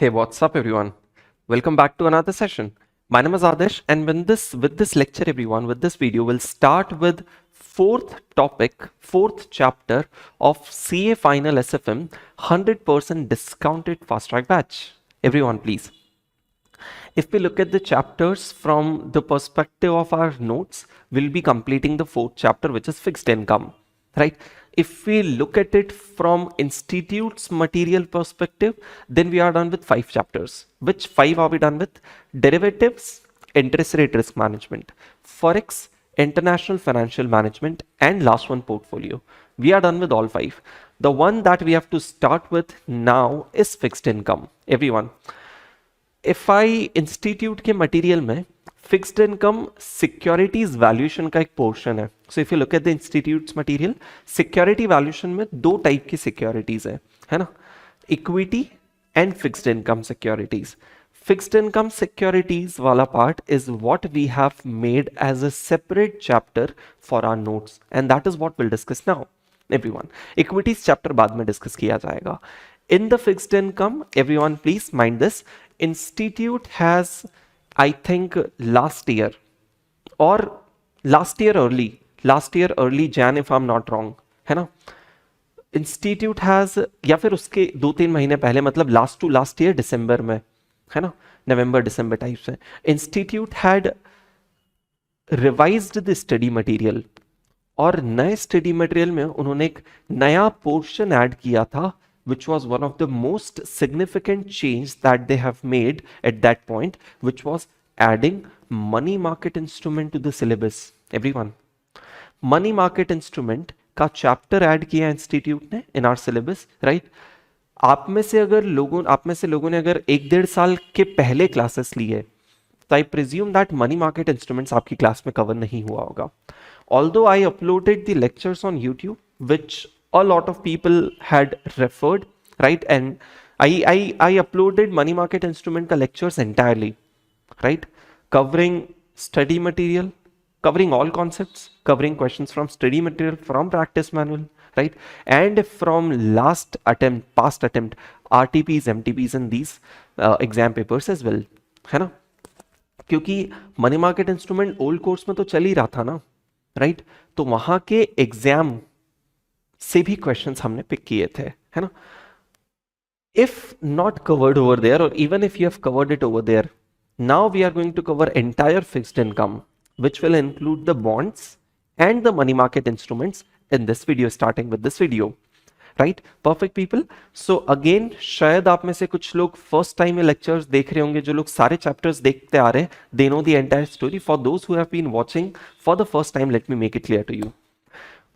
Hey, what's up, everyone? Welcome back to another session. My name is Adesh, and with this lecture, everyone, with this video, we'll start with fourth topic, fourth chapter of CA Final SFM 100% discounted fast track batch. Everyone, please. If we look at the chapters from the perspective of our notes, we'll be completing the fourth chapter, which is fixed income, right? If we look at it from institute's material perspective, then we are done with 5 chapters. Which 5 are we done with? Derivatives, interest rate risk management, forex, international financial management, and last one, portfolio. We are done with all 5. The one that we have to start with now is fixed income. Everyone, FI institute के material में fixed income securities valuation का एक portion है. So if you look at the institutes material, security valuation में 2 type की securities है ना, equity and fixed income securities. Fixed income securities वाला part is what we have made as a separate chapter for our notes, and that is what will discuss now. Everyone, equities chapter बाद में discuss किया जाएगा. In the fixed income, everyone please mind this, institute has, I think, last year early Jan if I'm not wrong, है ना, institute has, या फिर उसके 2-3 महीने पहले, मतलब लास्ट ईयर दिसंबर में, है ना, नवंबर दिसंबर टाइप से, institute had revised the study material, और नए स्टडी मटेरियल में उन्होंने एक नया पोर्शन ऐड किया था, which was one of the most significant change that they have made at that point, which was adding money market instrument to the syllabus. Everyone, money market instrument का chapter add किया institute ने in our syllabus, right? आप में से लोगों ने अगर 1-1.5 साल के पहले क्लासेस लिए, तो I presume that money market instruments आपकी क्लास में कवर नहीं हुआ होगा. Although I uploaded the lectures on YouTube, which a lot of people had referred, right? And I uploaded money market instrument ka lectures entirely, right? Covering study material, covering all concepts, covering questions from study material, from practice manual, right? And from past attempt, RTPs, MTPs and these exam papers as well, है ना? क्योंकि money market instrument old course में तो चल ही रहा था ना, right? तो वहां के एग्जाम से भी क्वेश्चंस हमने पिक किए थे, है ना. If not covered over there, और even if you have covered it over there, now we are going to cover entire fixed income, which will include the bonds and the money market instruments in this video, starting with this video, right? Perfect people. So again, शायद आप में से कुछ लोग first time ये lectures देख रहे होंगे, जो लोग सारे चैप्टर्स देखते आ रहे हैं, they know the entire story. For those who have been watching for the first time, let me make it clear to you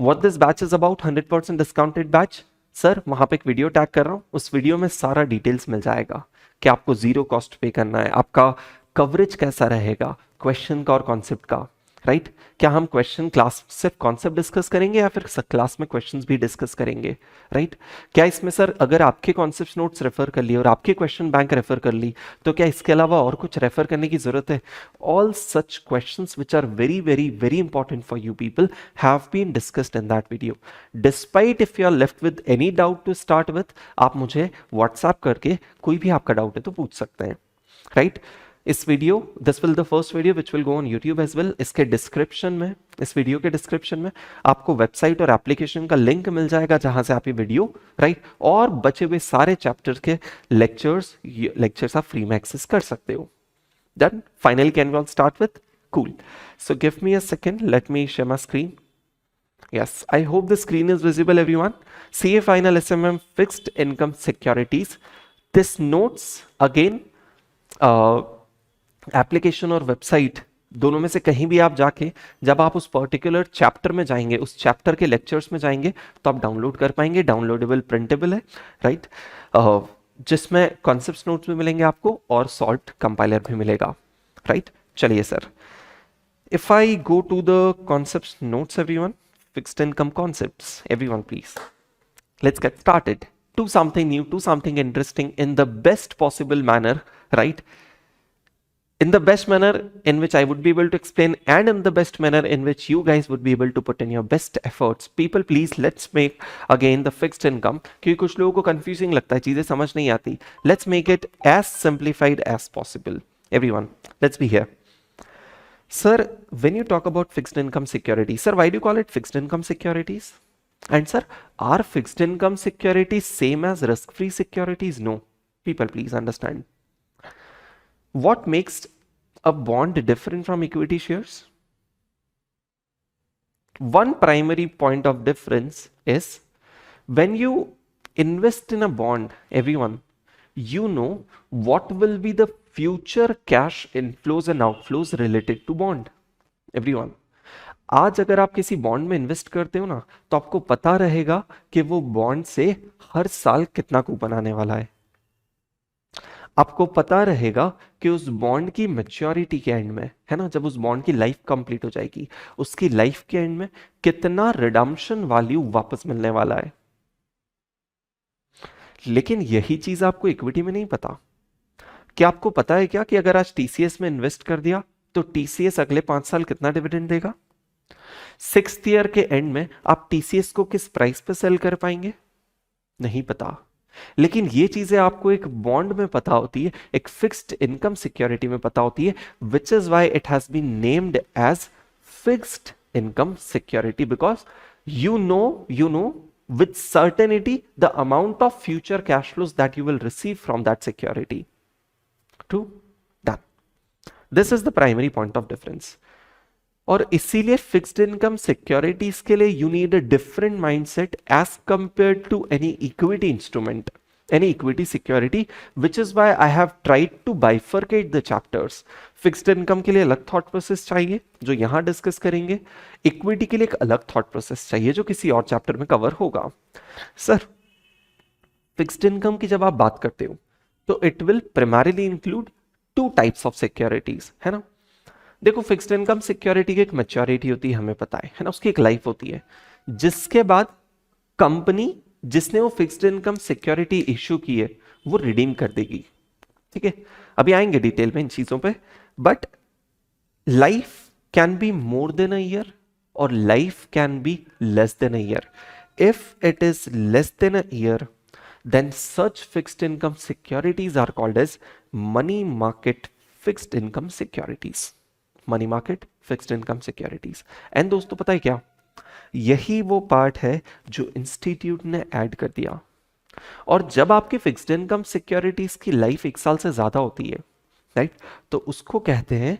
what this batch is about. 100% discounted batch. Sir, वहां पे एक video tag कर रहा हूं, उस video में सारा details मिल जाएगा कि आपको 0 कॉस्ट पे करना है, आपका कवरेज कैसा रहेगा क्वेश्चन का और कॉन्सेप्ट का, राइट? क्या हम क्वेश्चन क्लास सिर्फ कॉन्सेप्ट डिस्कस करेंगे या फिर क्लास में क्वेश्चंस भी डिस्कस करेंगे, राइट? क्या इसमें सर अगर आपके कॉन्सेप्ट नोट्स रेफर कर लिए और आपके क्वेश्चन बैंक रेफर कर ली, तो क्या इसके अलावा और कुछ रेफर करने की जरूरत है? All such questions which are very very very important for you people have been discussed in that video. Despite if you are left with any doubt to start with, आप मुझे व्हाट्सएप करके कोई भी आपका डाउट है तो पूछ सकते हैं, राइट? इस video, this will the first video which will go on YouTube as well. इसके डिस्क्रिप्शन में, इस वीडियो के डिस्क्रिप्शन में आपको वेबसाइट और एप्लीकेशन का लिंक मिल जाएगा, जहां से आप ये वीडियो, राइट, और बचे हुए सारे चैप्टर के लेक्चर्स आप फ्री में एक्सेस कर सकते हो. Done. Finally can we all start with? Cool. So give me a second, let me share my screen. Yes, I hope the screen is visible, everyone. CA Final SMM Fixed Income Securities. This notes again, application और website दोनों में से कहीं भी आप जाके, जब आप उस पर्टिकुलर चैप्टर में जाएंगे, उस चैप्टर के लेक्चर्स में जाएंगे, तो आप डाउनलोड कर पाएंगे. डाउनलोडेबल, प्रिंटेबल है, राइट? जिसमें कॉन्सेप्ट नोट्स भी मिलेंगे आपको और सॉल्ट कंपाइलर भी मिलेगा, राइट? चलिए sir, if I go to the concept notes, everyone, fixed income concepts, everyone please, let's get started. Do something new, do something interesting in the best possible manner, right? in the best manner in which I would be able to explain, and in the best manner in which you guys would be able to put in your best efforts. People, please, let's make again the fixed income, क्योंकि कुछ लोगों को confusing लगता है, चीजें समझ नहीं आती. Let's make it as simplified as possible. Everyone, let's be here. Sir, when you talk about fixed income securities, sir, why do you call it fixed income securities? And sir, are fixed income securities same as risk-free securities? No. People, please understand. What makes a bond different from equity shares? One primary point of difference is when you invest in a bond, everyone, you know what will be the future cash inflows and outflows related to bond. Everyone, आज अगर आप किसी bond में invest करते हो ना, तो आपको पता रहेगा कि वो बॉन्ड से हर साल कितना कूपन आने वाला है. आपको पता रहेगा कि उस बॉन्ड की मैच्योरिटी के एंड में, है ना, जब उस बॉन्ड की लाइफ कंप्लीट हो जाएगी, उसकी लाइफ के एंड में कितना रिडम्पशन वैल्यू वापस मिलने वाला है. लेकिन यही चीज आपको इक्विटी में नहीं पता. क्या आपको पता है क्या कि अगर आज टीसीएस में इन्वेस्ट कर दिया तो टीसीएस अगले 5 साल कितना डिविडेंड देगा? 6th ईयर के एंड में आप टीसीएस को किस प्राइस पे सेल कर पाएंगे? नहीं पता. लेकिन ये चीजें आपको एक बॉन्ड में पता होती है, एक फिक्स्ड इनकम सिक्योरिटी में पता होती है, which is why it has been named as fixed income security, because you know with certainty the amount of future cash flows that you will receive from that security. True? Done. This is the primary point of difference. और इसीलिए fixed income securities के लिए you need a different mindset as compare to any equity instrument, any equity security, which is why I have tried to bifurcate the chapters. Fixed income के लिए अलग thought process चाहिए जो यहां discuss करेंगे, equity के लिए एक अलग थॉट प्रोसेस चाहिए जो किसी और चैप्टर में कवर होगा. सर, फिक्स्ड इनकम की जब आप बात करते हो तो it will primarily include 2 types of securities, है ना. देखो, फिक्स्ड इनकम सिक्योरिटी की एक मैच्योरिटी होती है, हमें पता है ना, उसकी एक लाइफ होती है, जिसके बाद कंपनी जिसने वो फिक्स्ड इनकम सिक्योरिटी इश्यू की है वो रिडीम कर देगी. ठीक है, अभी आएंगे डिटेल में इन चीजों पे. But life can be more than a year और life can be less than a year. If it is less than a year, then such fixed income securities are called as money market fixed income securities. Money market fixed income securities. And दोस्तों, पता है क्या, यही वो part है जो institute ने add कर दिया. और जब आपकी फिक्स्ड इनकम सिक्योरिटीज की लाइफ 1 साल से ज्यादा होती है, राइट, तो उसको कहते हैं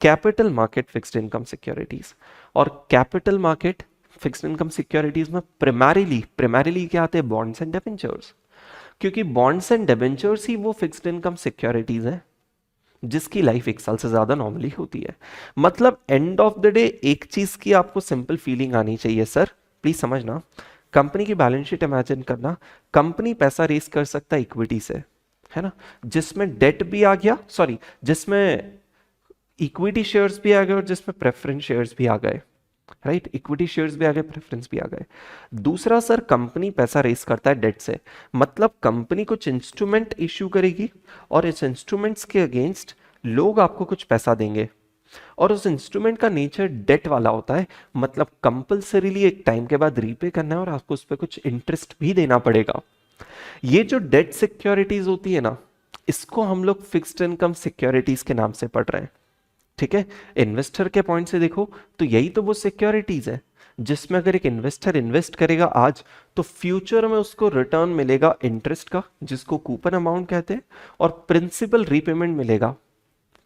capital market fixed income securities. और capital market fixed income securities में प्राइमरीली क्या आते हैं? Bonds and debentures. क्योंकि बॉन्ड्स एंड डिबेंचर्स ही वो फिक्स्ड इनकम सिक्योरिटीज हैं जिसकी लाइफ 1 साल से ज्यादा नॉर्मली होती है. मतलब एंड ऑफ द डे एक चीज की आपको सिंपल फीलिंग आनी चाहिए. सर प्लीज समझना, कंपनी की बैलेंस शीट इमेजिन करना, कंपनी पैसा रेस कर सकता है इक्विटी से, है ना, जिसमें डेट भी आ गया, सॉरी, जिसमें इक्विटी शेयर्स भी आ गए और जिसमें प्रेफरेंस शेयर्स भी आ गए, राइट, इक्विटी शेयर्स भी आ गए, प्रेफरेंस भी आ गए. दूसरा, सर, कंपनी पैसा रेस करता है डेट से, मतलब कंपनी कुछ इंस्ट्रूमेंट इश्यू करेगी और इस इंस्ट्रूमेंट्स के अगेंस्ट लोग आपको कुछ पैसा देंगे और उस इंस्ट्रूमेंट का नेचर डेट वाला होता है, मतलब कंपल्सरीली एक टाइम के बाद रीपे करना है और आपको उस पर कुछ इंटरेस्ट भी देना पड़ेगा. ये जो डेट सिक्योरिटीज होती है ना, इसको हम लोग फिक्स्ड इनकम सिक्योरिटीज के नाम से पढ़ रहे हैं. ठीक है, इन्वेस्टर के पॉइंट से देखो तो यही तो वो सिक्योरिटीज है जिसमें अगर एक इन्वेस्टर इन्वेस्ट करेगा आज, तो फ्यूचर में उसको रिटर्न मिलेगा इंटरेस्ट का, जिसको कूपन अमाउंट कहते हैं, और प्रिंसिपल रीपेमेंट मिलेगा.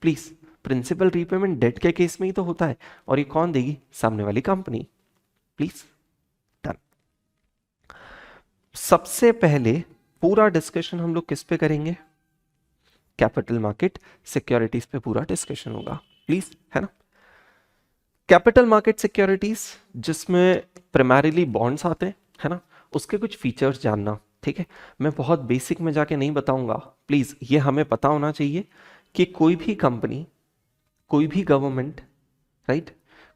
प्लीज, प्रिंसिपल रीपेमेंट डेट के केस में ही तो होता है, और ये कौन देगी? सामने वाली कंपनी. Please, done. सबसे पहले पूरा डिस्कशन हम लोग किस पे करेंगे? कैपिटल मार्केट सिक्योरिटीज पे पूरा डिस्कशन होगा, प्लीज, है ना. कैपिटल मार्केट सिक्योरिटीज जिसमें प्राइमरीली बॉन्ड्स आते हैं, है ना, उसके कुछ फीचर्स जानना. ठीक है, मैं बहुत बेसिक में जाके नहीं बताऊंगा. प्लीज, ये हमें पता होना चाहिए कि कोई भी कंपनी, कोई भी गवर्नमेंट, राइट,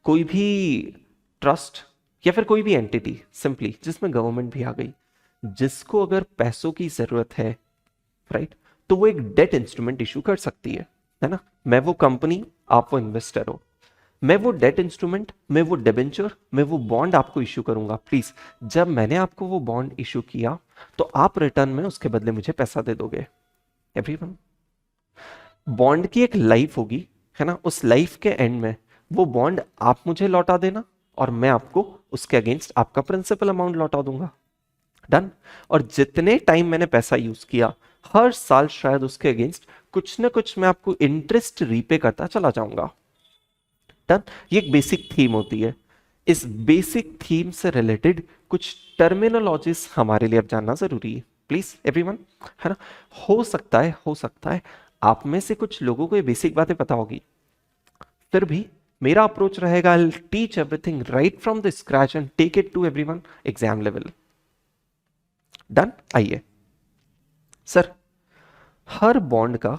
कोई भी ट्रस्ट या फिर कोई भी एंटिटी, सिंपली जिसमें गवर्नमेंट भी आ गई, जिसको अगर पैसों की जरूरत है, राइट, तो वो एक डेट इंस्ट्रूमेंट इशू कर सकती है ना. मैं वो कंपनी, आप वो इन्वेस्टर हो। मैं वो डेट इंस्ट्रूमेंट, मैं वो डिबेंचर, मैं वो बॉन्ड आपको इश्यू करूंगा। प्लीज, जब मैंने आपको वो बॉन्ड इश्यू किया तो आप रिटर्न में उसके बदले मुझे पैसा दे दोगे। एवरीवन, बॉन्ड की एक लाइफ होगी, है ना? उस लाइफ के एंड में वो बॉन्ड आप मुझे लौटा देना और मैं आपको उसके अगेंस्ट आपका प्रिंसिपल अमाउंट लौटा दूंगा। डन। और जितने टाइम मैंने पैसा यूज किया, हर साल शायद उसके अगेंस्ट कुछ ना कुछ मैं आपको इंटरेस्ट रीपे करता चला जाऊंगा। डन। ये एक बेसिक थीम होती है। इस बेसिक थीम से रिलेटेड कुछ टर्मिनोलॉजीज हमारे लिए अब जानना जरूरी है, प्लीज एवरीवन, है ना? हो सकता है आप में से कुछ लोगों को ये बेसिक बातें पता होगी, फिर भी मेरा अप्रोच रहेगा, I teach everything right from the scratch and take it to everyone exam level. Done. आइए सर, हर बॉन्ड का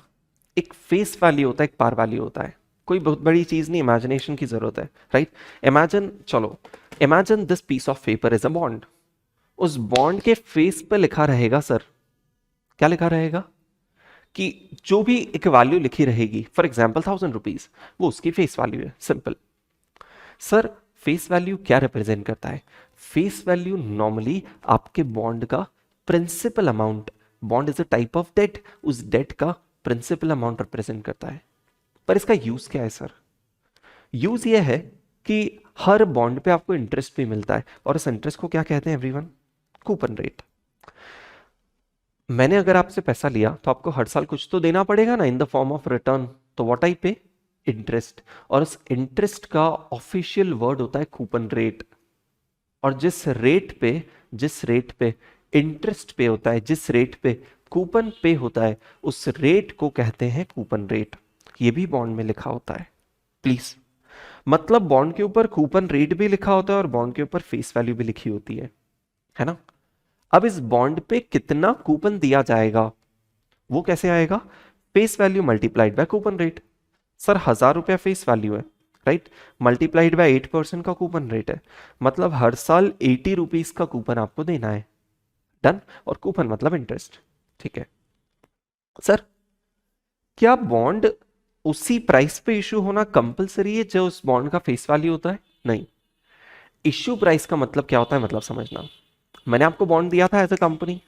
एक फेस वैल्यू होता है, एक पार वैल्यू होता है। कोई बहुत बड़ी चीज नहीं, इमेजिनेशन की जरूरत है, right? Imagine this piece of paper is a bond. उस बॉन्ड के फेस पे लिखा रहेगा सर, क्या लिखा रहेगा? कि जो भी एक वैल्यू लिखी रहेगी, फॉर एग्जाम्पल 1000 रुपीज, वो उसकी फेस वैल्यू है, सिंपल। सर, फेस वैल्यू क्या रिप्रेजेंट करता है? फेस वैल्यू नॉर्मली आपके बॉन्ड का principal amount, bond is a type of debt, उस डेट का प्रिंसिपल अमाउंट रिप्रेजेंट करता है। पर इसका यूज क्या है सर? यूज ये है कि हर बॉन्ड पे आपको इंटरेस्ट भी मिलता है, और इस इंटरेस्ट को क्या कहते हैं एवरीवन? Coupon rate. मैंने अगर आपसे पैसा लिया तो आपको हर साल कुछ तो देना पड़ेगा ना, in the form of return. तो व्हाट आई पे? इंटरेस्ट। और उस इंटरेस्ट का ऑफिशियल वर्ड होता है कूपन रेट। और जिस रेट पे इंटरेस्ट पे होता है, जिस रेट पे कूपन पे होता है, उस रेट को कहते हैं कूपन रेट। ये भी बॉन्ड में लिखा होता है, प्लीज। मतलब बॉन्ड के ऊपर कूपन रेट भी लिखा होता है और बॉन्ड के ऊपर फेस वैल्यू भी लिखी होती है ना? अब इस बॉन्ड पे कितना कूपन दिया जाएगा, वो कैसे आएगा? Face value multiplied by coupon rate. Sir, 1000 रुपया फेस वैल्यू है, राइट? मल्टीप्लाइड बाय 8% का कूपन रेट है, मतलब हर साल 80 रुपीज का कूपन आपको देना है। डन। और कूपन मतलब इंटरेस्ट, ठीक है? सर, क्या बॉन्ड उसी प्राइस पे इशू होना कंपलसरी है जो उस बॉन्ड का फेस वैल्यू होता है? नहीं। इश्यू प्राइस का मतलब क्या होता है, मतलब समझना। मैंने आपको बॉन्ड दिया था एज अ कंपनी,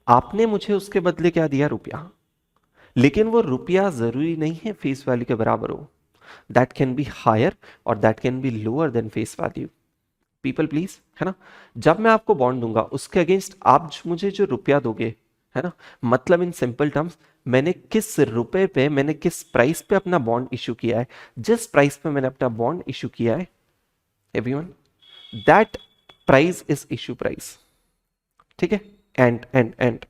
आपने मुझे उसके बदले क्या दिया? रुपया। लेकिन वो रुपया जरूरी नहीं है फेस वैल्यू के बराबर हो। दैट कैन बी हायर और that can be lower than face value. People please, है ना? जब मैं आपको बॉन्ड दूंगा, उसके अगेंस्ट आप मुझे जो रुपया दोगे, है ना, मतलब इन सिंपल टर्म्स, मैंने किस रुपए पे, मैंने किस प्राइस पे अपना बॉन्ड इशू किया है, जिस प्राइस पे मैंने अपना बॉन्ड इशू किया है everyone, that price is issue price, ठीक है? एंड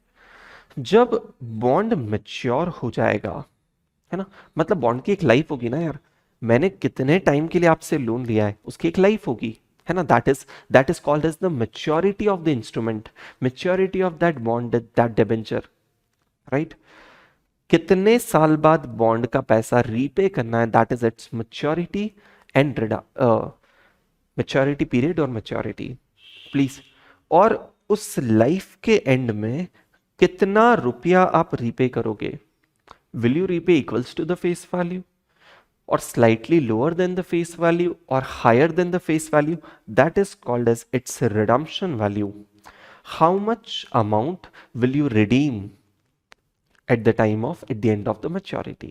जब बॉन्ड मैच्योर हो जाएगा, है ना, मतलब बॉन्ड की एक लाइफ होगी ना यार। मैंने कितने टाइम के लिए आपसे लोन लिया है, उसकी एक लाइफ होगी, है ना? That is called as the maturity of the instrument, maturity of that bond, that debenture, right? कितने साल बाद बॉन्ड का पैसा रीपे करना है, that is its maturity and maturity period और मेच्योरिटी, प्लीज। और उस लाइफ के एंड में कितना रुपया आप रीपे करोगे? Will you repay equals to the face value or slightly lower than the face value or higher than the face value? That is called as its redemption value. How much amount will you redeem at the end of the maturity?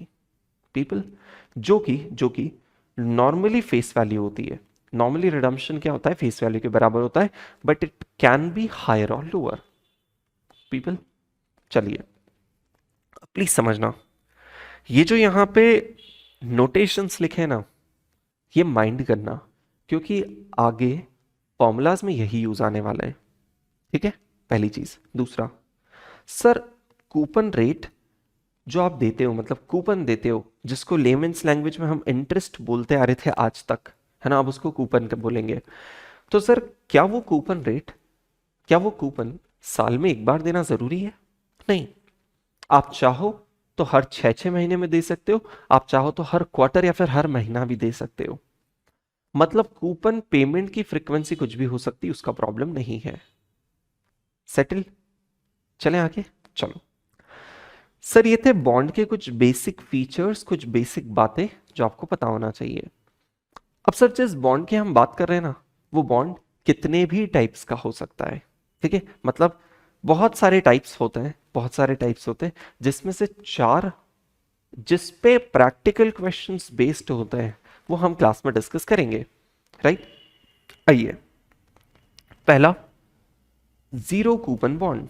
People, जो कि normally face value होती है। Normally redemption क्या होता है? Face value के बराबर होता है, but it can be higher or lower. People, चलिए प्लीज समझना, ये जो यहां पे नोटेशंस लिखे हैं ना, ये माइंड करना, क्योंकि आगे फॉर्मूलाज में यही यूज आने वाला है, ठीक है? पहली चीज। दूसरा, सर, कूपन रेट जो आप देते हो, मतलब कूपन देते हो, जिसको लेमेंस लैंग्वेज में हम इंटरेस्ट बोलते आ रहे थे आज तक, है ना, अब उसको कूपन बोलेंगे। तो सर, क्या वो कूपन रेट, क्या वो कूपन साल में एक बार देना जरूरी है? नहीं। आप चाहो तो हर 6-6 महीने में दे सकते हो, आप चाहो तो हर क्वार्टर या फिर हर महीना भी दे सकते हो। मतलब कूपन पेमेंट की फ्रीक्वेंसी कुछ भी हो सकती है, उसका प्रॉब्लम नहीं है। सेटल? चलें आगे, चलो। सर ये थे बॉन्ड के कुछ बेसिक फीचर्स, कुछ बेसिक बातें जो आपको पता होना चाहिए। अब सर जिस बॉन्ड की हम बात कर रहे हैं ना, वो बॉन्ड कितने भी टाइप्स का हो सकता है, ठीक है। मतलब बहुत सारे टाइप्स होते हैं, बहुत सारे टाइप्स होते हैं, जिसमें से चार जिस पे प्रैक्टिकल क्वेश्चंस बेस्ड होते हैं वो हम क्लास में डिस्कस करेंगे, राइट। आइए, पहला zero coupon bond,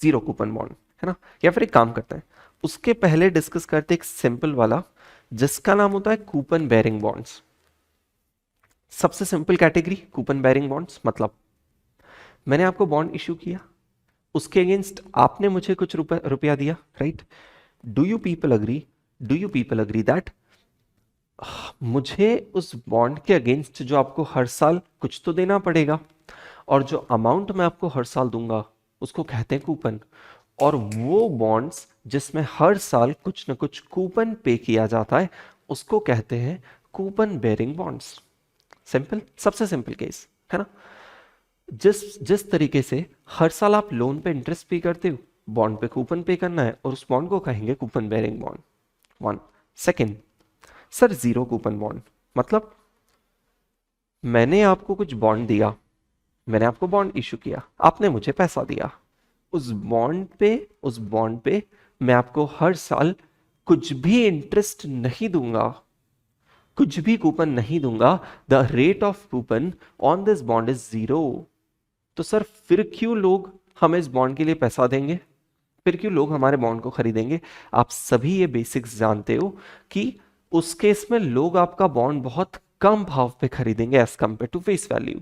zero coupon bond है ना। या फिर एक काम करते हैं, उसके पहले डिस्कस करते हैं एक सिंपल वाला जिसका नाम होता है कूपन बेयरिंग बॉन्ड्स। सबसे simple category coupon bearing bonds, मतलब मैंने आपको बॉन्ड इशू किया, उसके अगेंस्ट आपने मुझे कुछ रुपया दिया, right. Do you people agree, do you people agree that मुझे उस बॉन्ड के अगेंस्ट जो आपको हर साल कुछ तो देना पड़ेगा, और जो अमाउंट मैं आपको हर साल दूंगा उसको कहते हैं कूपन। और वो बॉन्ड्स जिसमें हर साल कुछ ना कुछ कूपन पे किया जाता है उसको कहते हैं कूपन बेयरिंग बॉन्ड्स। सिंपल, सबसे सिंपल केस है ना। जिस जिस तरीके से हर साल आप लोन पे इंटरेस्ट पे करते हो, बॉन्ड पे कूपन पे करना है, और उस बॉन्ड को कहेंगे coupon bearing bond. One second, sir zero coupon bond, मतलब मैंने आपको कुछ बॉन्ड दिया, मैंने आपको बॉन्ड इशू किया, आपने मुझे पैसा दिया, उस बॉन्ड पे मैं आपको हर साल कुछ भी इंटरेस्ट नहीं दूंगा, कुछ भी कूपन नहीं दूंगा। The rate of coupon on this bond is zero. तो सर फिर क्यों लोग हमें इस बॉन्ड के लिए पैसा देंगे, फिर क्यों लोग हमारे बॉन्ड को खरीदेंगे। आप सभी ये बेसिक्स जानते हो कि उस केस में लोग आपका बॉन्ड बहुत कम भाव पे खरीदेंगे as compare to face value.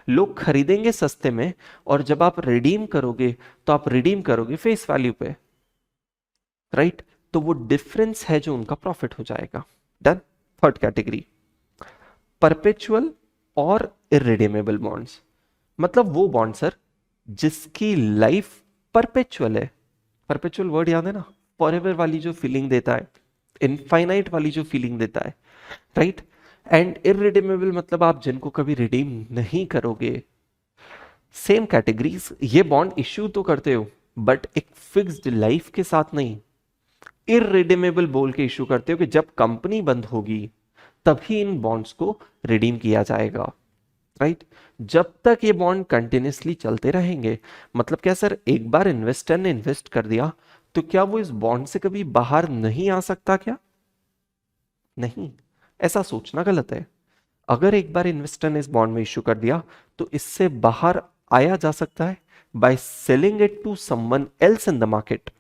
लोग खरीदेंगे सस्ते में, और जब आप रिडीम करोगे तो आप रिडीम करोगे फेस वैल्यू पे, राइट। तो वो डिफरेंस है जो उनका प्रॉफिट हो जाएगा। डन। थर्ड कैटेगरी परपेचुअल और इररिडीमेबल बॉन्ड्स, मतलब वो बॉन्ड सर जिसकी लाइफ परपेचुअल है। परपेचुअल वर्ड याद है ना, फॉरएवर वाली जो फीलिंग देता है, इनफाइनाइट वाली जो फीलिंग देता है, राइट। एंड इररिडीमेबल मतलब आप जिनको कभी रिडीम नहीं करोगे। सेम कैटेगरीज, ये बॉन्ड इश्यू तो करते हो बट एक फिक्स्ड लाइफ के साथ नहीं, इररिडीमेबल बोल के इश्यू करते हो कि जब कंपनी बंद होगी तभी इन बॉन्ड्स को रिडीम किया जाएगा, राइट। जब तक ये बॉन्ड कंटिन्यूसली चलते रहेंगे, मतलब क्या सर एक बार इन्वेस्टर ने इन्वेस्ट कर दिया तो क्या वो इस बॉन्ड से कभी बाहर नहीं आ सकता क्या? नहीं, ऐसा सोचना गलत है। अगर एक बार इन्वेस्टर ने इस बॉन्ड में इश्यू कर दिया तो इससे बाहर आया जा सकता है by selling it to someone else in the market.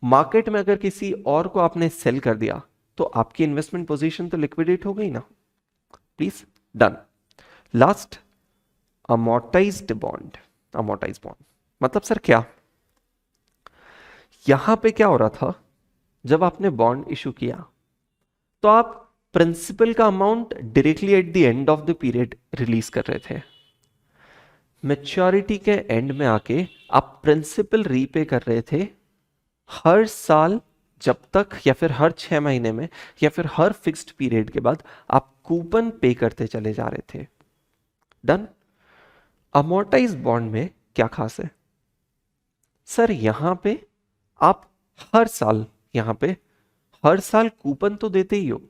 Market में अगर किसी और को आपने सेल कर दिया तो आपकी इन्वेस्टमेंट पोजीशन तो लिक्विडेट हो गई ना। Please, done. Last, amortised bond. Amortised bond मतलब सर क्या, यहां पे क्या हो रहा था, जब आपने बॉन्ड इशू किया तो आप प्रिंसिपल का amount directly at the end of the period release कर रहे थे। मैच्योरिटी के एंड में आके आप प्रिंसिपल रीपे कर रहे थे हर साल, जब तक, या फिर हर 6 महीने में, या फिर हर फिक्स्ड पीरियड के बाद आप कूपन पे करते चले जा रहे थे। डन। अमोर्टाइज बॉन्ड में क्या खास है सर, यहां पे आप हर साल, यहां पे हर साल कूपन तो देते ही हो,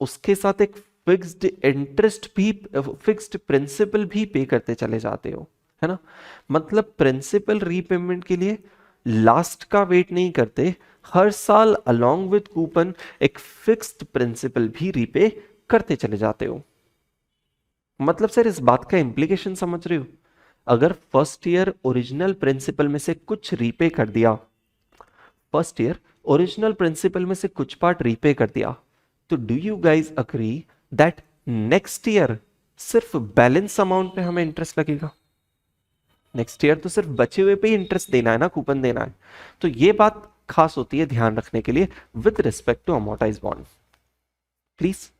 उसके साथ एक फिक्स्ड इंटरेस्ट भी, फिक्स्ड प्रिंसिपल भी पे करते चले जाते हो, है ना। मतलब प्रिंसिपल रीपेमेंट के लिए लास्ट का वेट नहीं करते, हर साल अलोंग विद कूपन एक फिक्स्ड प्रिंसिपल भी रीपे करते चले जाते हो। मतलब सर इस बात का इंप्लीकेशन समझ रहे हो, अगर फर्स्ट ईयर ओरिजिनल प्रिंसिपल में से कुछ रीपे कर दिया, फर्स्ट ईयर ओरिजिनल प्रिंसिपल में से कुछ पार्ट रीपे कर दिया, तो do you guys agree that next year सिर्फ बैलेंस अमाउंट पे हमें इंटरेस्ट लगेगा? नेक्स्ट ईयर तो सिर्फ बचे हुए पे ही इंटरेस्ट देना है ना, कूपन देना है। तो ये बात खास होती है ध्यान रखने के लिए with respect to amortize bond. Please,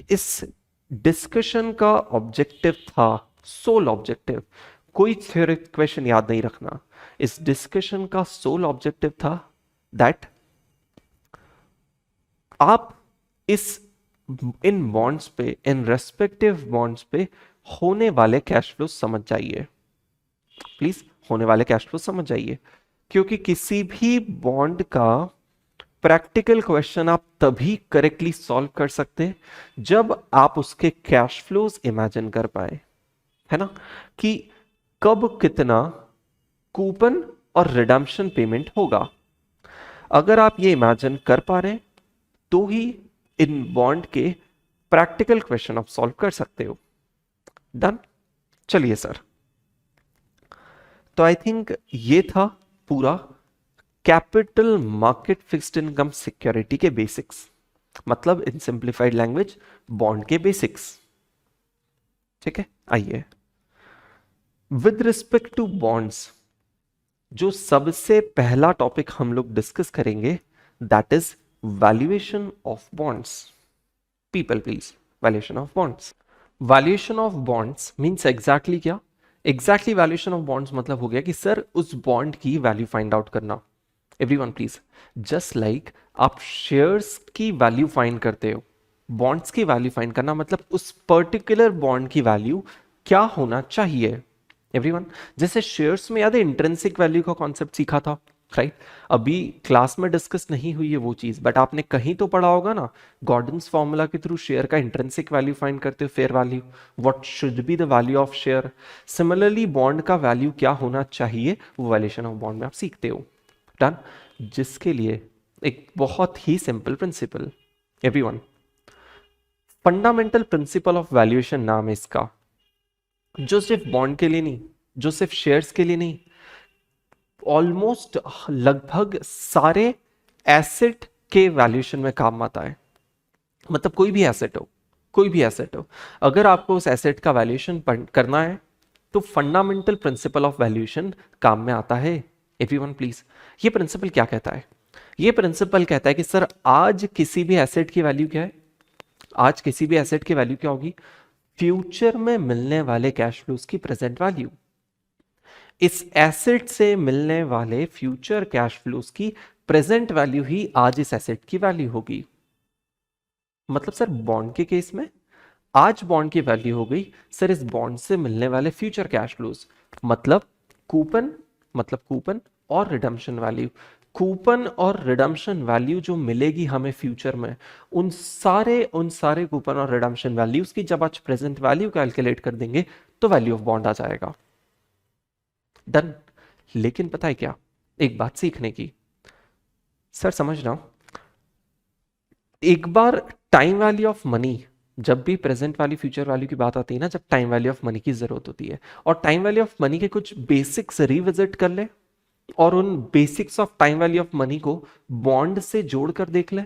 इस डिस्कशन का ऑब्जेक्टिव था, सोल ऑब्जेक्टिव, कोई थ्योरेटिकल क्वेश्चन याद नहीं रखना, इस डिस्कशन का सोल ऑब्जेक्टिव था दैट आप इस इन बॉन्ड्स पे, इन रेस्पेक्टिव बॉन्ड्स पे होने वाले कैश फ्लो समझ जाइए। प्लीज, होने वाले कैश फ्लो समझ जाइए क्योंकि किसी भी बॉन्ड का प्रैक्टिकल क्वेश्चन आप तभी करेक्टली सॉल्व कर सकते हैं जब आप उसके कैश फ्लोज इमेजिन कर पाए, है ना, कि कब कितना कूपन और रिडम्पशन पेमेंट होगा। अगर आप ये इमेजिन कर पा रहे हैं तो ही इन बॉन्ड के प्रैक्टिकल क्वेश्चन आप सॉल्व कर सकते हो। डन। चलिए सर, तो आई थिंक ये था पूरा capital market fixed income security के बेसिक्स, मतलब इन सिंप्लीफाइड लैंग्वेज बॉन्ड के बेसिक्स। ठीक है, आइए विद रिस्पेक्ट टू बॉन्ड्स जो सबसे पहला टॉपिक हम लोग डिस्कस करेंगे that is valuation of bonds. People please, valuation of bonds. Valuation of bonds means exactly क्या? एग्जैक्टली वैल्यूएशन ऑफ बॉन्ड्स मतलब हो गया कि सर उस बॉन्ड की वैल्यू फाइंड आउट करना। एवरीवन प्लीज, जस्ट लाइक आप शेयर्स की वैल्यू फाइंड करते हो, बॉन्ड्स की वैल्यू फाइंड करना मतलब उस पर्टिकुलर बॉन्ड की वैल्यू क्या होना चाहिए। एवरीवन, जैसे शेयर्स में याद है इंट्रिंसिक वैल्यू का कॉन्सेप्ट सीखा था, राइट? अभी क्लास में डिस्कस नहीं हुई है वो चीज, बट आपने कहीं तो पढ़ा होगा ना, गॉर्डन्स फॉर्मूला के थ्रू शेयर का इंट्रिंसिक वैल्यू फाइंड करते हो, fair value, what should be the value of share. Similarly bond का वैल्यू क्या होना चाहिए वो वैल्यूएशन ऑफ बॉन्ड में आप सीखते हो। डन। जिसके लिए एक बहुत ही simple principle, everyone, fundamental principle of valuation नाम है इसका, जो सिर्फ बॉन्ड के लिए नहीं, जो सिर्फ शेयर्स के लिए नहीं, ऑलमोस्ट लगभग सारे एसेट के वैल्यूएशन में काम आता है। मतलब कोई भी एसेट हो, कोई भी एसेट हो, अगर आपको उस एसेट का वैल्यूएशन करना है तो फंडामेंटल प्रिंसिपल ऑफ वैल्यूएशन काम में आता है। एवरीवन प्लीज, ये प्रिंसिपल क्या कहता है? ये प्रिंसिपल कहता है कि सर आज किसी भी एसेट की वैल्यू क्या है? आज किसी भी एसेट की वैल्यू क्या होगी? फ्यूचर में मिलने वाले कैश फ्लोज की प्रेजेंट वैल्यू। इस एसेट से मिलने वाले फ्यूचर कैश फ्लोज की प्रेजेंट वैल्यू ही आज इस एसेट की वैल्यू होगी। मतलब सर बॉन्ड के केस में आज बॉन्ड की वैल्यू हो गई सर इस बॉन्ड से मिलने वाले फ्यूचर कैश फ्लोज, मतलब कूपन और रिडम्पशन वैल्यू। कूपन और रिडम्पशन वैल्यू जो मिलेगी हमें फ्यूचर में, उन सारे कूपन और रिडम्पशन वैल्यूज की जब आज प्रेजेंट वैल्यू कैलकुलेट कर देंगे तो वैल्यू ऑफ बॉन्ड आ जाएगा। डन। लेकिन पता है क्या, एक बात सीखने की, सर समझना, एक बार टाइम वैल्यू ऑफ मनी, जब भी प्रेजेंट वैल्यू फ्यूचर वैल्यू की बात आती है ना, जब टाइम वैल्यू ऑफ मनी की जरूरत होती है, और टाइम वैल्यू ऑफ मनी के कुछ बेसिक्स रिविजिट कर ले और उन basics of time value of money को बॉन्ड से जोड़कर देख ले,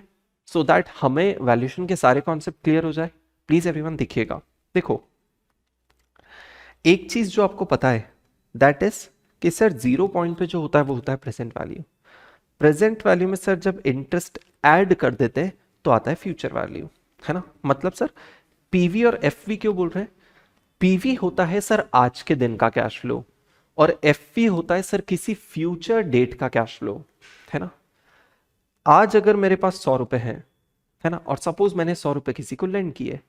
सो दैट हमें वैल्यूएशन के सारे कॉन्सेप्ट क्लियर हो जाए। प्लीज एवरीवन देखिएगा। देखो, एक चीज जो आपको पता है दैट इज कि सर 0 पॉइंट पे जो होता है वो होता है प्रेजेंट वैल्यू। प्रेजेंट वैल्यू में सर जब इंटरेस्ट ऐड कर देते हैं तो आता है फ्यूचर वैल्यू, है ना? मतलब सर पीवी और एफवी क्यों बोल रहे हैं? पीवी होता है सर आज के दिन का कैश फ्लो और एफवी होता है सर किसी फ्यूचर डेट का कैश फ्लो, है ना? आज अगर मेरे पास 100 रुपए है ना, और सपोज मैंने 100 रुपए किसी को लेंड किए,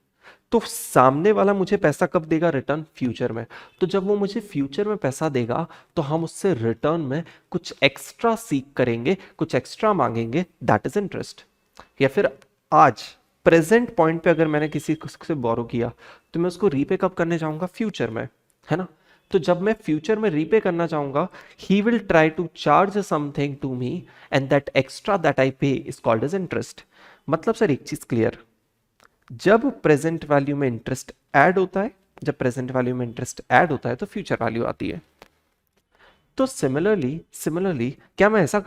तो सामने वाला मुझे पैसा कब देगा? रिटर्न फ्यूचर में। तो जब वो मुझे फ्यूचर में पैसा देगा तो हम उससे रिटर्न में कुछ एक्स्ट्रा सीख करेंगे, कुछ एक्स्ट्रा मांगेंगे, दैट इज इंटरेस्ट। या फिर आज प्रेजेंट पॉइंट पे अगर मैंने किसी से बोरो किया तो मैं उसको रीपे कब करने जाऊंगा? फ्यूचर में, है ना? तो जब मैं फ्यूचर में रीपे करना चाहूंगा, he will try to charge something to me and that extra that I pay is called as interest. मतलब सर एक चीज क्लियर, जब प्रेजेंट वैल्यू में इंटरेस्ट ऐड होता है, जब प्रेजेंट वैल्यू में इंटरेस्ट ऐड होता है तो फ्यूचर वैल्यू आती है। तो सिमिलरली क्या मैं ऐसा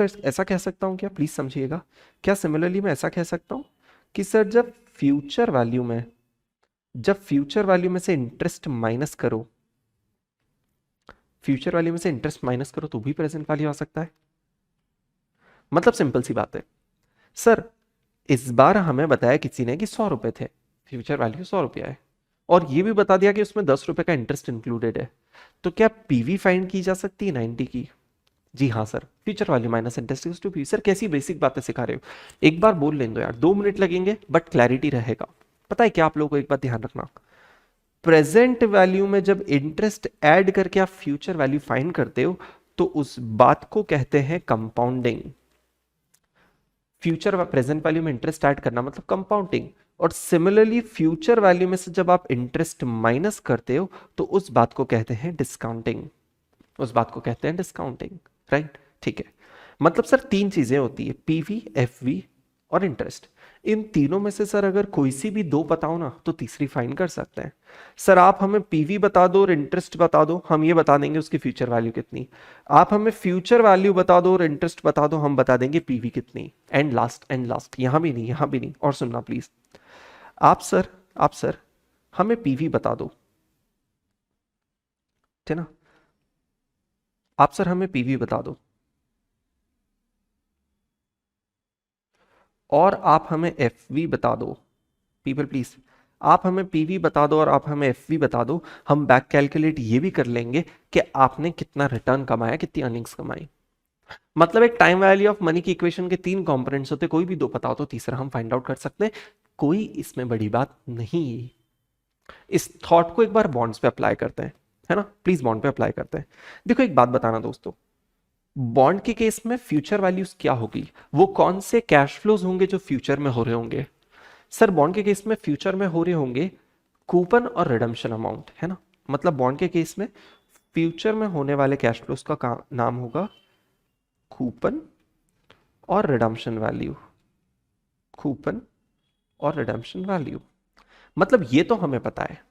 कह सकता हूं क्या? प्लीज समझिएगा, क्या सिमिलरली मैं ऐसा कह सकता हूं कि सर जब फ्यूचर वैल्यू में से इंटरेस्ट माइनस करो, फ्यूचर वैल्यू में से इंटरेस्ट माइनस करो तो भी प्रेजेंट वैल्यू आ सकता है? मतलब सिंपल सी बात है सर, इस बार हमें बताया किसी ने कि 100 रुपए थे, फ्यूचर वैल्यू 100 रुपया है, और ये भी बता दिया कि उसमें 10 रुपए का इंटरेस्ट इंक्लूडेड है, तो क्या पीवी फाइंड की जा सकती है 90 की? जी हाँ sir, future value minus interest equals to P. Sir कैसी बेसिक बातें सिखा रहे हो, एक बार बोल लें दो यार, 2 मिनट लगेंगे बट क्लैरिटी रहेगा। पता है क्या, आप लोगों को एक बात ध्यान रखना, प्रेजेंट वैल्यू में जब इंटरेस्ट ऐड करके आप फ्यूचर वैल्यू फाइंड करते हो तो उस बात को कहते हैं कंपाउंडिंग। फ्यूचर व प्रेजेंट वैल्यू में इंटरेस्ट ऐड करना मतलब कंपाउंडिंग। और सिमिलरली फ्यूचर वैल्यू में से जब आप इंटरेस्ट माइनस करते हो तो उस बात को कहते हैं डिस्काउंटिंग। उस बात को कहते हैं डिस्काउंटिंग, राइट? ठीक है, मतलब सर तीन चीजें होती है, पीवी, एफवी और इंटरेस्ट। इन तीनों में से सर अगर कोई सी भी दो बताओ ना तो तीसरी फाइन कर सकते हैं। सर आप हमें पीवी बता दो और इंटरेस्ट बता दो, हम ये बता देंगे उसकी फ्यूचर वैल्यू कितनी। आप हमें फ्यूचर वैल्यू बता दो और इंटरेस्ट बता दो, हम बता देंगे पीवी कितनी। एंड लास्ट, यहां भी नहीं, यहां भी नहीं। और सुनना प्लीज, आप सर हमें पीवी बता दो, ठीक ना? आप सर हमें पीवी बता दो और आप हमें एफवी बता दो। पीपल प्लीज, आप हमें पीवी बता दो और आप हमें एफवी बता दो। हम बैक कैलकुलेट ये भी कर लेंगे कि आपने कितना रिटर्न कमाया, कितनी अर्निंग्स कमाई। मतलब एक टाइम वैल्यू ऑफ मनी की इक्वेशन के तीन कंपोनेंट्स होते, कोई भी दो पता हो तो तीसरा हम फाइंड आउट कर सकते हैं। कोई इसमें बड़ी बात नहीं। इस थॉट को एक बार बॉन्ड्स पे अप्लाई करते हैं, है ना? प्लीज बॉन्ड पे अप्लाई करते हैं। देखो एक बात बताना दोस्तों, बॉन्ड के केस में फ्यूचर वैल्यूज क्या होगी, वो कौन से कैश फ्लोज होंगे जो फ्यूचर में हो रहे होंगे? सर बॉन्ड के केस में फ्यूचर में हो रहे होंगे कूपन और रिडम्पशन अमाउंट, है ना? मतलब बॉन्ड के केस में फ्यूचर में होने वाले कैश फ्लोज का नाम होगा कूपन और रिडम्पशन वैल्यू। कूपन और रिडम्पशन वैल्यू, मतलब ये तो हमें पता है।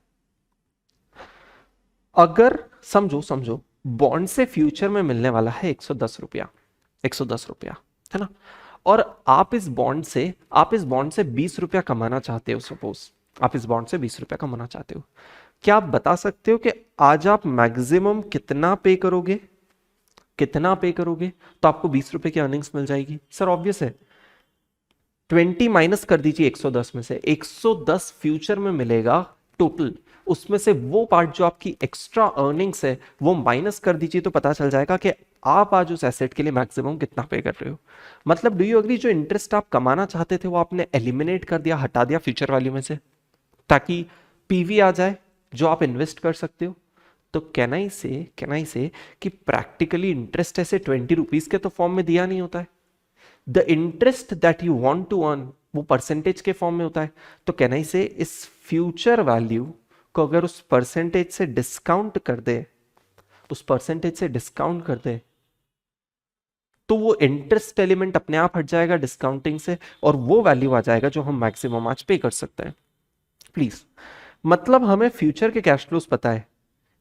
अगर समझो समझो बॉन्ड से फ्यूचर में मिलने वाला है 110 रुपया, 110 रुपया, है ना? और आप इस बॉन्ड से 20 रुपया कमाना चाहते हो। सपोज आप इस बॉन्ड से 20 रुपया कमाना चाहते हो। क्या आप बता सकते हो कि आज आप मैक्सिमम कितना पे करोगे? कितना पे करोगे तो आपको 20 रुपए की अर्निंग्स मिल जाएगी? सर ऑब्वियस है, 20 माइनस कर दीजिए 110 में से, 110 फ्यूचर में मिलेगा टोटल। उसमें से वो पार्ट जो आपकी एक्स्ट्रा अर्निंग्स है वो माइनस कर दीजिए तो पता चल जाएगा कि आप आज उस एसेट के लिए मैक्सिमम कितना पे कर रहे हो। मतलब डू यू एग्री, जो इंटरेस्ट आप कमाना चाहते थे वो आपने एलिमिनेट कर दिया, हटा दिया फ्यूचर वैल्यू में से, ताकि पीवी आ जाए जो आप इन्वेस्ट कर सकते हो। तो कैन आई से कि प्रैक्टिकली इंटरेस्ट ऐसे 20 रुपीज के तो फॉर्म में दिया नहीं होता है। The interest that you want to earn वो परसेंटेज के फॉर्म में होता है। तो कैन आई से इस फ्यूचर वैल्यू को अगर उस परसेंटेज से डिस्काउंट कर दे, उस परसेंटेज से डिस्काउंट कर दे, तो वो इंटरेस्ट एलिमेंट अपने आप हट जाएगा डिस्काउंटिंग से और वो वैल्यू आ जाएगा जो हम मैक्सिमम आज पे कर सकते हैं। प्लीज, मतलब हमें फ्यूचर के कैश फ्लोज पता है,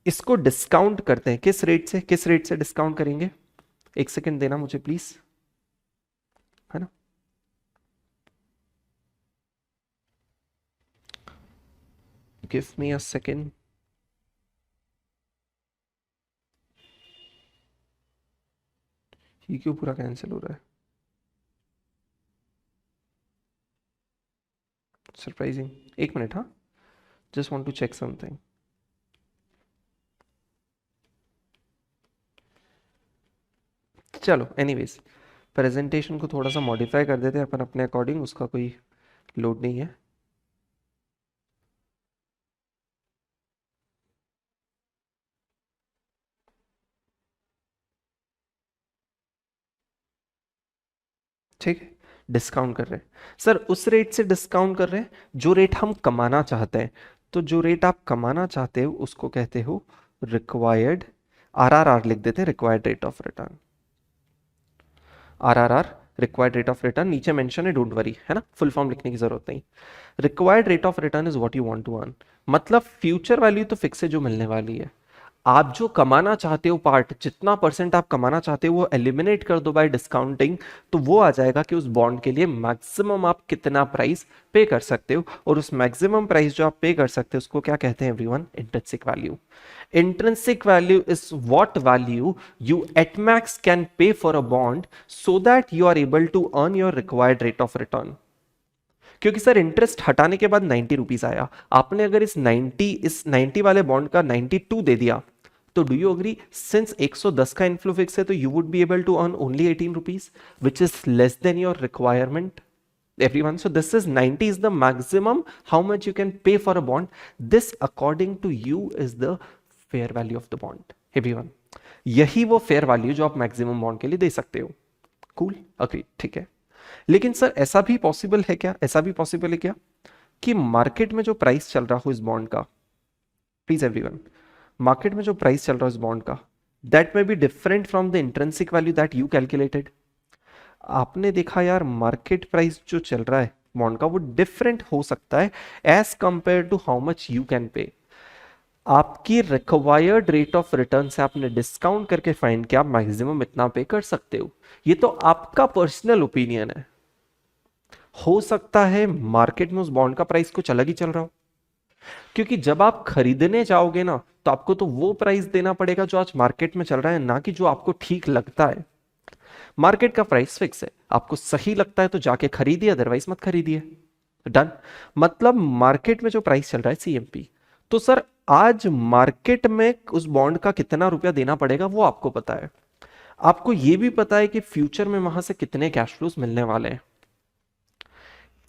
इसको डिस्काउंट करते हैं किस रेट से? किस रेट से डिस्काउंट करेंगे? एक सेकंड देना मुझे प्लीज, है ना? Give me a second. ये क्यों पूरा कैंसिल हो रहा है? सरप्राइजिंग। एक मिनट, हाँ, just want to check something. चलो एनीवेज, प्रेजेंटेशन को थोड़ा सा मॉडिफाई कर देते हैं अपन अपने अकॉर्डिंग, उसका कोई लोड नहीं है। ठीक है, डिस्काउंट कर रहे हैं सर, उस रेट से डिस्काउंट कर रहे हैं जो रेट हम कमाना चाहते हैं। तो जो रेट आप कमाना चाहते हो उसको कहते हो रिक्वायर्ड, आरआरआर लिख देते हैं, required rate of return. RRR, required rate of return, नीचे मेंशन है, डोंट वरी, है ना? फुल फॉर्म लिखने की जरूरत नहीं। Required rate of return is what you want to earn. मतलब फ्यूचर वैल्यू तो फिक्स है जो मिलने वाली है, आप जो कमाना चाहते हो पार्ट, जितना परसेंट आप कमाना चाहते हो वो एलिमिनेट कर दो बाय डिस्काउंटिंग, तो वो आ जाएगा कि उस बॉन्ड के लिए मैक्सिमम आप कितना प्राइस पे कर सकते हो। और उस मैक्सिमम प्राइस जो आप पे कर सकते हो उसको क्या कहते हैं everyone? Intrinsic value. Intrinsic value is what value you at max can pay for a bond so that you are able to earn your required rate of return. क्योंकि सर इंटरेस्ट हटाने के बाद 90 रुपीज आया, आपने अगर इस 90 वाले bond का 92 दे दिया, तो डू यू अग्री, सिंस 110 का इनफ्लो फिक्स है तो you would be able to earn only 18 rupees which is less than your requirement everyone. So this is 90 is the maximum how much you can pay for a bond. This according to you is the fair value of the bond everyone. यही वो fair value जो आप maximum bond के लिए दे सकते हो। Cool, agree, ठीक है। लेकिन सर ऐसा भी पॉसिबल है क्या, ऐसा भी पॉसिबल है क्या कि मार्केट में जो प्राइस चल रहा हो इस बॉन्ड का, प्लीज एवरीवन, मार्केट में जो प्राइस चल रहा है इस बॉन्ड का, that may be different from the intrinsic value that you calculated. आपने देखा यार मार्केट प्राइस जो चल रहा है बॉन्ड का वो डिफरेंट हो सकता है as compare to how much you can pay. आपकी रिक्वायर्ड रेट ऑफ रिटर्न से आपने डिस्काउंट करके फाइंड किया आप मैक्सिमम इतना पे कर सकते हो। ये तो आपका पर्सनल ओपिनियन है। हो सकता है मार्केट में उस बॉन्ड का प्राइस कुछ अलग ही चल रहा हो, क्योंकि जब आप खरीदने जाओगे ना तो आपको तो वो प्राइस देना पड़ेगा जो आज मार्केट में चल रहा है, ना कि जो आपको ठीक लगता है। मार्केट का प्राइस फिक्स है, आपको सही लगता है तो जाके खरीदिए, अदरवाइज मत खरीदिए। डन। मतलब मार्केट में जो प्राइस चल रहा है सीएमपी, तो सर आज मार्केट में उस बॉन्ड का कितना रुपया देना पड़ेगा वो आपको पता है। आपको यह भी पता है कि फ्यूचर में वहां से कितने कैश फ्लोज मिलने वाले हैं।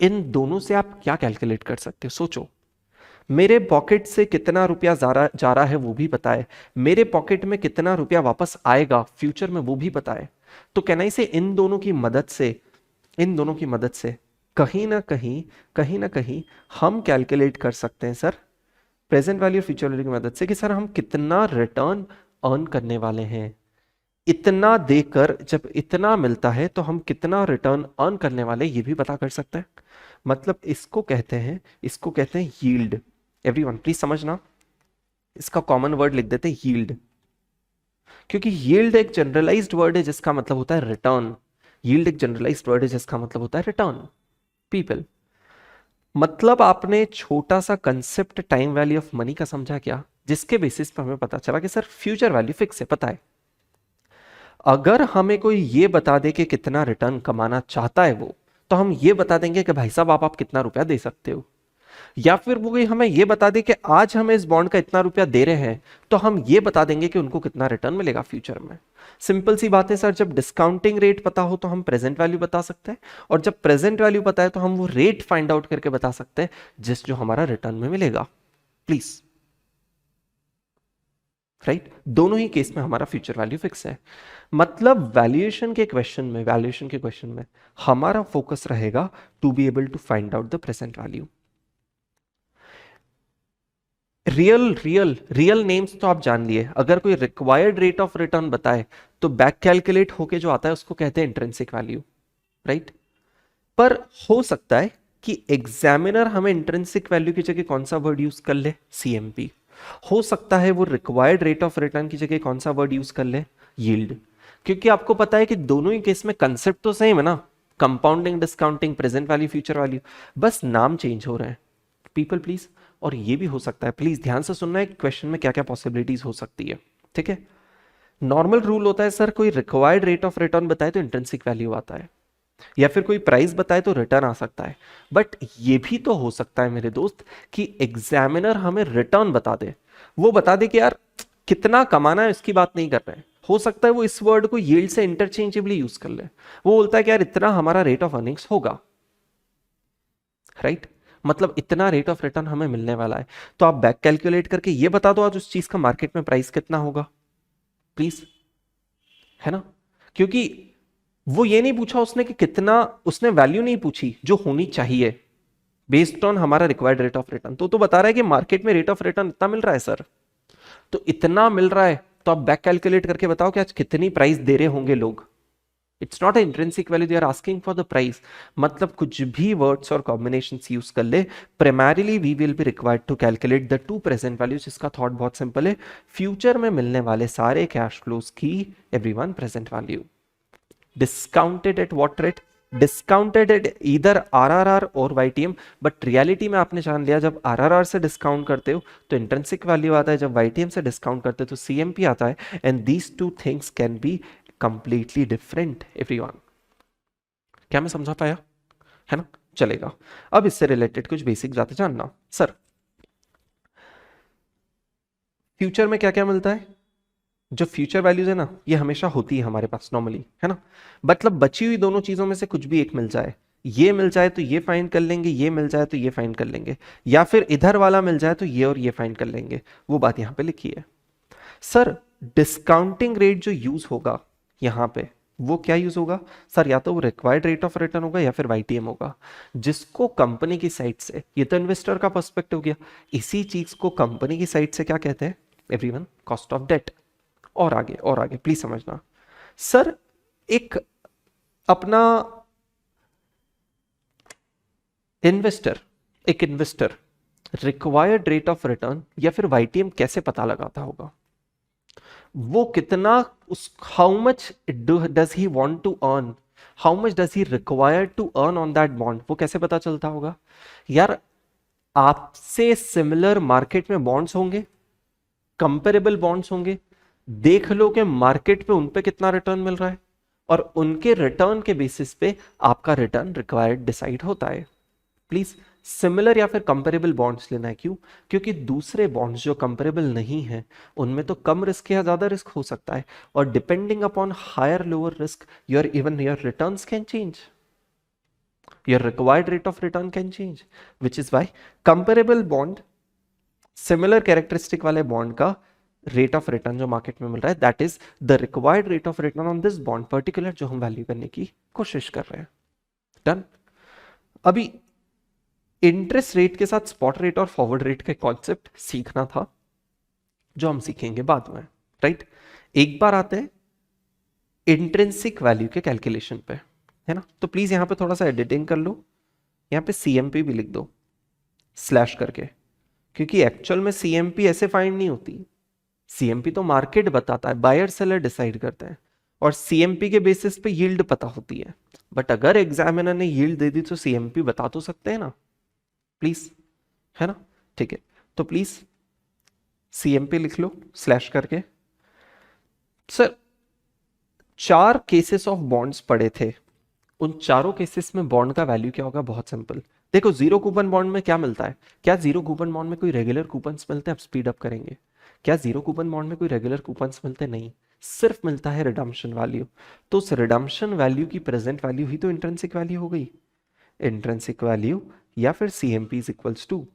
इन दोनों से आप क्या कैलकुलेट कर सकते हो, सोचो। मेरे पॉकेट से कितना रुपया जा रहा है वो भी पता है, मेरे पॉकेट में कितना रुपया वापस आएगा फ्यूचर में वो भी पता है। तो कहना से इन दोनों की मदद से, इन दोनों की मदद से कहीं ना कहीं हम कैलकुलेट कर सकते हैं sir, present value future value की मदद से, कि सर हम कितना रिटर्न अर्न करने वाले हैं। इतना देकर जब इतना मिलता है तो हम कितना रिटर्न अर्न करने वाले ये भी पता कर सकते हैं। मतलब इसको कहते हैं यील्ड। एवरीवन प्लीज समझना, इसका कॉमन वर्ड लिख देते हैं यील्ड, क्योंकि यील्ड एक जनरलाइज्ड वर्ड है जिसका मतलब होता है रिटर्न। यील्ड एक जनरलाइज्ड वर्ड है जिसका मतलब होता है रिटर्न। पीपल, मतलब आपने छोटा सा concept time value of money का समझा क्या, जिसके बेसिस पर हमें पता चला कि सर फ्यूचर वैल्यू फिक्स है, पता है। अगर हमें कोई ये बता दे कि कितना रिटर्न कमाना चाहता है वो, तो हम ये बता देंगे कि भाई साहब आप कितना रुपया दे सकते हो। या फिर वो कोई हमें ये बता दे कि आज हमें इस बॉन्ड का इतना रुपया दे रहे हैं, तो हम ये बता देंगे कि उनको कितना रिटर्न मिलेगा फ्यूचर में। सिंपल सी बात है सर, जब डिस्काउंटिंग रेट पता हो तो हम प्रेजेंट वैल्यू बता सकते हैं, और जब प्रेजेंट वैल्यू पता है तो हम वो रेट फाइंड आउट करके बता सकते हैं जिस जो हमारा रिटर्न में मिलेगा। प्लीज, राइट, दोनों ही केस में हमारा फ्यूचर वैल्यू फिक्स है। मतलब वैल्यूएशन के क्वेश्चन में हमारा फोकस रहेगा to be able to find out the present value. Real names तो आप जान लिए। अगर कोई रिक्वायर्ड रेट ऑफ रिटर्न बताए तो बैक कैलकुलेट होके जो आता है उसको कहते हैं इंट्रिंसिक वैल्यू, राइट। पर हो सकता है कि एग्जामिनर हमें इंट्रिंसिक वैल्यू की जगह कौन सा वर्ड यूज कर ले, सीएमपी। हो सकता है वो रिक्वायर्ड रेट ऑफ रिटर्न की जगह कौन सा वर्ड यूज कर ले, यील्ड। क्योंकि आपको पता है कि दोनों ही केस में कंसेप्ट तो सेम है ना, compounding, discounting, present value, future value, बस नाम चेंज हो रहे हैं। पीपल प्लीज, और ये भी हो सकता है, प्लीज ध्यान से सुनना है क्वेश्चन में क्या क्या पॉसिबिलिटीज हो सकती है, ठीक है। नॉर्मल रूल होता है सर, कोई रिक्वायर्ड रेट ऑफ रिटर्न बताए तो इंट्रिंसिक वैल्यू आता है, या फिर कोई प्राइस बताए तो रिटर्न आ सकता है। बट ये भी तो हो सकता है मेरे दोस्त कि एग्जामिनर हमें रिटर्न बता दे, वो बता दे कि यार कितना कमाना है इसकी बात नहीं कर रहे हैं। हो सकता है वो इस वर्ड को यील्ड से इंटरचेंजेबली यूज कर ले, वो बोलता है कि यार इतना हमारा रेट ऑफ अर्निंग्स होगा, राइट। मतलब इतना रेट ऑफ रिटर्न हमें मिलने वाला है, तो आप बैक कैलकुलेट करके ये बता दो आज उस चीज का मार्केट में प्राइस कितना होगा, प्लीज, है ना। क्योंकि वो ये नहीं पूछा उसने कि कितना, उसने वैल्यू नहीं पूछी जो होनी चाहिए बेस्ड ऑन हमारा रिक्वायर्ड रेट ऑफ रिटर्न। तो बता रहा है कि मार्केट में रेट ऑफ रिटर्न इतना मिल रहा है सर, तो इतना मिल रहा है, तो आप बैक कैलकुलेट करके बताओ कि आज कितनी प्राइस दे रहे होंगे लोग। It's not intrinsic value, they are asking for the price. मतलब कुछ भी वर्ड्स और कॉम्बिनेशंस यूज कर ले, primarily we will be required to calculate the two present values. इसका थॉट बहुत सिंपल है, फ्यूचर में मिलने वाले सारे कैश फ्लोज की everyone present value, discounted at what rate, discounted at either RRR or YTM. But reality में आपने जान लिया जब आरआरआर से डिस्काउंट करते हो तो इंट्रिंसिक वैल्यू आता है, जब वाईटीएम से डिस्काउंट करते हो तो सीएमपी आता है, and these two things can be completely different everyone. क्या मैं समझा पाया, है ना। चलेगा, अब इससे रिलेटेड कुछ बेसिक बातें जानना। सर फ्यूचर में क्या क्या मिलता है, जो फ्यूचर वैल्यूज है ना ये हमेशा होती है हमारे पास नॉर्मली, है ना। मतलब बची हुई दोनों चीजों में से कुछ भी एक मिल जाए, ये मिल जाए तो ये फाइंड कर लेंगे, ये मिल जाए तो ये फाइंड कर लेंगे, या फिर इधर वाला मिल जाए तो ये और ये फाइंड कर लेंगे, वो बात यहां पे लिखी है। सर डिस्काउंटिंग रेट जो यूज होगा यहां पे वो क्या यूज होगा सर, या तो वो रिक्वायर्ड रेट ऑफ रिटर्न होगा या फिर वाईटीएम होगा, जिसको कंपनी की साइड से, ये तो इन्वेस्टर का पर्सपेक्टिव हो गया, इसी चीज को कंपनी की साइड से क्या कहते हैं एवरीवन, कॉस्ट ऑफ डेट। और आगे प्लीज समझना सर, एक अपना एक investor required rate of return या फिर वाईटीएम कैसे पता लगाता होगा, वो कितना उस how much does he want to earn, how much does he require to earn on that bond, वो कैसे पता चलता होगा यार, आपसे सिमिलर मार्केट में बॉन्ड्स होंगे, कंपेरेबल बॉन्ड्स होंगे, देख लो कि मार्केट पे उन पे कितना रिटर्न मिल रहा है और उनके रिटर्न के बेसिस पे आपका रिटर्न रिक्वायर्ड डिसाइड होता है। प्लीज सिमिलर या फिर कंपेरेबल बॉन्ड्स लेना है, क्यों, क्योंकि दूसरे बॉन्ड्स जो कंपेरेबल नहीं है उनमें तो कम रिस्क या ज्यादा रिस्क हो सकता है, और depending upon higher lower risk your even your returns can change, your required rate of return can change, which is why comparable bond, similar characteristic वाले बॉन्ड का रेट ऑफ रिटर्न जो market में मिल रहा है that is the required rate of return on this bond particular, जो हम value करने की कोशिश कर रहे हैं। डन। अभी इंटरेस्ट रेट के साथ स्पॉट रेट और फॉरवर्ड रेट का कॉन्सेप्ट सीखना था जो हम सीखेंगे बाद में, राइट। एक बार आते हैं इंट्रिंसिक वैल्यू के कैलकुलेशन पे, है ना, तो प्लीज यहां पे थोड़ा सा एडिटिंग कर लो, यहां पे सीएमपी भी लिख दो स्लैश करके, क्योंकि एक्चुअल में सीएमपी ऐसे फाइंड नहीं होती, सीएमपी तो मार्केट बताता है, बायर सेलर डिसाइड करते हैं, और सीएमपी के बेसिस पे यील्ड पता होती है, बट अगर एग्जामिनर ने यील्ड दे दी तो सीएमपी बता तो सकते हैं ना, प्लीज, है ना, ठीक है, तो प्लीज सीएमपी लिख लो स्लैश करके। सर 4 केसेस ऑफ बॉन्ड्स पड़े थे, उन चारों केसेस में बॉन्ड का वैल्यू क्या होगा, बहुत सिंपल, देखो जीरो कूपन बॉन्ड में क्या मिलता है, क्या जीरो कूपन बॉन्ड में कोई रेगुलर कूपन्स मिलते हैं, अब स्पीड अप करेंगे, क्या जीरो कूपन बॉन्ड में कोई रेगुलर कूपन्स मिलते हैं, नहीं, सिर्फ मिलता है रिडम्पशन वैल्यू, तो उस रिडम्पशन वैल्यू की प्रेजेंट वैल्यू ही तो इंट्रिंसिक वैल्यू हो गई, इंट्रिंसिक वैल्यू या फिर सीएमपी इज इक्वल्स टू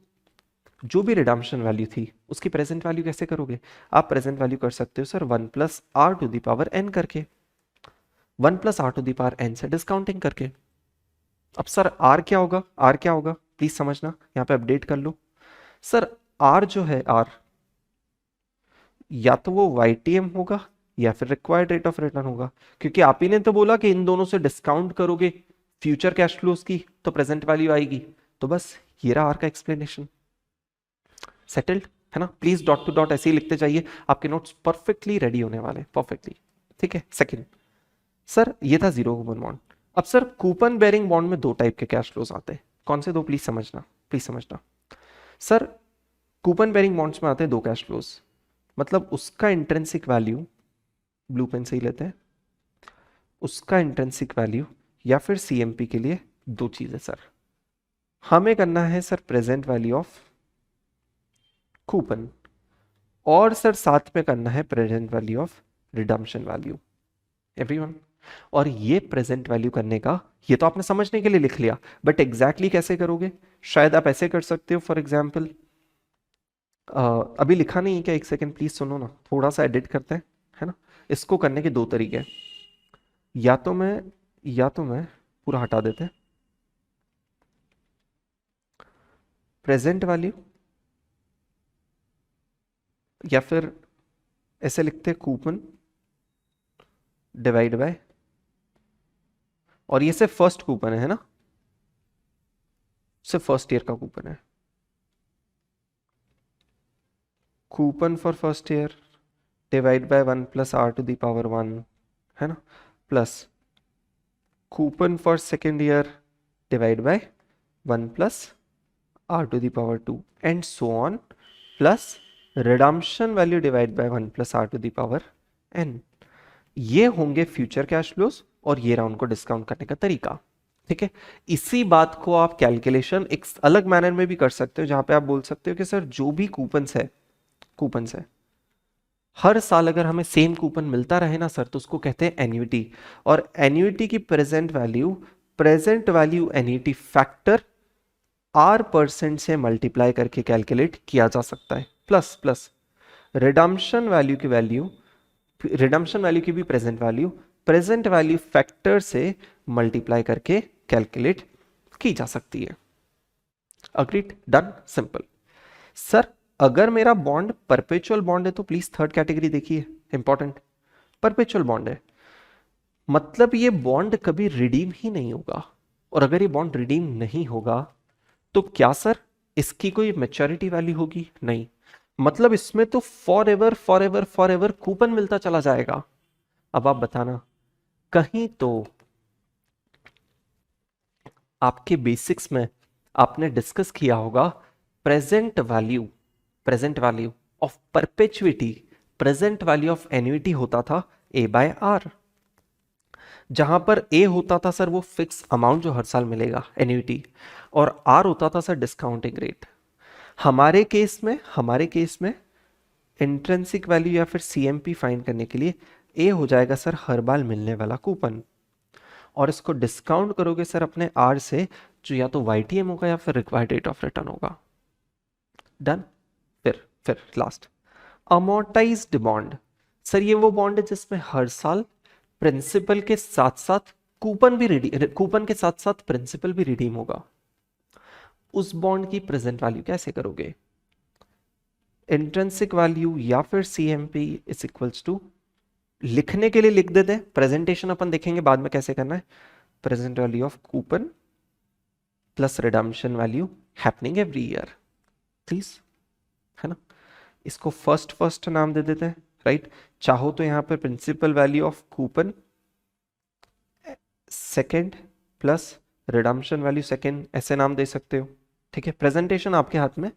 जो भी रिडम्पशन वैल्यू थी उसकी प्रेजेंट वैल्यू कैसे करोगे, आप प्रेजेंट वैल्यू कर सकते हो sir 1 plus r to the power n करके, 1 plus r to the power n से डिस्काउंटिंग करके। अब सर आर क्या होगा, आर क्या होगा प्लीज समझना, यहां पे अपडेट कर लो सर, आर जो है आर या तो वो वाईटीएम होगा या फिर रिक्वायर्ड रेट ऑफ रिटर्न होगा, क्योंकि आप ही ने तो बोला कि इन दोनों से डिस्काउंट करोगे फ्यूचर कैश फ्लोज की तो प्रेजेंट वैल्यू आएगी, तो बस ये रहा आर का एक्सप्लेनेशन, सेटल्ड, है ना। प्लीज डॉट टू डॉट ऐसे ही लिखते जाइए, आपके नोट्स परफेक्टली रेडी होने वाले, परफेक्टली, ठीक है। सेकंड सर, ये था जीरो कूपन बॉन्ड। अब सर कूपन बेरिंग बॉन्ड में 2 टाइप के कैश फ्लोज आते हैं, कौन से 2 प्लीज समझना, प्लीज समझना सर, कूपन बेरिंग बॉन्ड्स में आते हैं 2 कैश फ्लोज, मतलब उसका इंट्रिंसिक वैल्यू, ब्लू पेन से ही लेते हैं, उसका इंट्रिंसिक वैल्यू या फिर सीएमपी के लिए 2 चीजें सर, हमें करना है sir present value of coupon, और सर साथ में करना है present value of redemption value, everyone. और ये प्रेजेंट वैल्यू करने का, ये तो आपने समझने के लिए लिख लिया, बट एग्जैक्टली कैसे करोगे, शायद आप ऐसे कर सकते हो, फॉर एग्जाम्पल अभी लिखा नहीं है क्या, एक सेकेंड प्लीज सुनो ना, थोड़ा सा एडिट करते हैं, है ना। इसको करने के 2 तरीके हैं, या तो मैं पूरा हटा देते हैं, प्रेजेंट वैल्यू, या फिर ऐसे लिखते हैं कूपन डिवाइड बाय, और ये सिर्फ फर्स्ट कूपन है ना, सिर्फ फर्स्ट ईयर का कूपन है, coupon for first year divide by 1 plus r to the power 1, है ना, plus coupon for second year divide by 1 plus r to the power 2 and so on, plus redemption value divide by 1 plus r to the power n. ये होंगे future cash flows, और ये रहा उनको discount करने का तरीका, ठीक है। इसी बात को आप कैलकुलेशन एक अलग मैनर में भी कर सकते हो, जहां पे आप बोल सकते हो कि सर जो भी कूपन्स है हर साल अगर हमें सेम कूपन मिलता रहे ना सर, तो उसको कहते हैं एन्युटी, और एन्युटी की present value annuity factor R% से मल्टीप्लाई करके कैलकुलेट किया जा सकता है, प्लस रिडम्पशन वैल्यू की वैल्यू रिडम्पशन वैल्यू की भी प्रेजेंट वैल्यू फैक्टर से मल्टीप्लाई करके कैलकुलेट की जा सकती है। Agreed, done, simple. सर अगर मेरा बॉन्ड परपेचुअल बॉन्ड है तो प्लीज थर्ड कैटेगरी देखिए, इंपॉर्टेंट। परपेचुअल बॉन्ड है मतलब ये बॉन्ड कभी रिडीम ही नहीं होगा, और अगर ये बॉन्ड रिडीम नहीं होगा तो क्या सर इसकी कोई मैच्योरिटी वैल्यू होगी? नहीं, मतलब इसमें तो for ever for ever for ever coupon मिलता चला जाएगा। अब आप बताना, कहीं तो आपके बेसिक्स में आपने डिस्कस किया होगा present value of perpetuity, present value of annuity होता था ए बाय आर, जहां पर ए होता था सर वो फिक्स अमाउंट जो हर साल मिलेगा एन्युइटी, और आर होता था सर डिस्काउंटिंग रेट। हमारे केस में इंट्रिंसिक वैल्यू या फिर सीएमपी फाइंड करने के लिए ए हो जाएगा सर हर बार मिलने वाला कूपन, और इसको डिस्काउंट करोगे सर अपने आर से, जो या तो वाईटीएम होगा या फिर रिक्वायर्ड रेट ऑफ रिटर्न होगा। डन। फिर लास्ट अमोर्टाइज्ड बॉन्ड। सर ये वो बॉन्ड है जिसमें हर साल प्रिंसिपल के साथ साथ कूपन के साथ साथ प्रिंसिपल भी रिडीम होगा। उस बॉन्ड की प्रेजेंट वैल्यू कैसे करोगे? इंट्रिंसिक वैल्यू या फिर सीएमपी इज इक्वल्स टू, लिखने के लिए लिख देते हैं, प्रेजेंटेशन अपन देखेंगे बाद में कैसे करना है। Present value of coupon plus redemption value happening every year, please, है ना। इसको फर्स्ट नाम दे देते हैं, राइट। चाहो तो यहां पर principal value of coupon second plus redemption value second, ऐसे नाम दे सकते हो, ठीक है। प्रेजेंटेशन आपके हाथ में,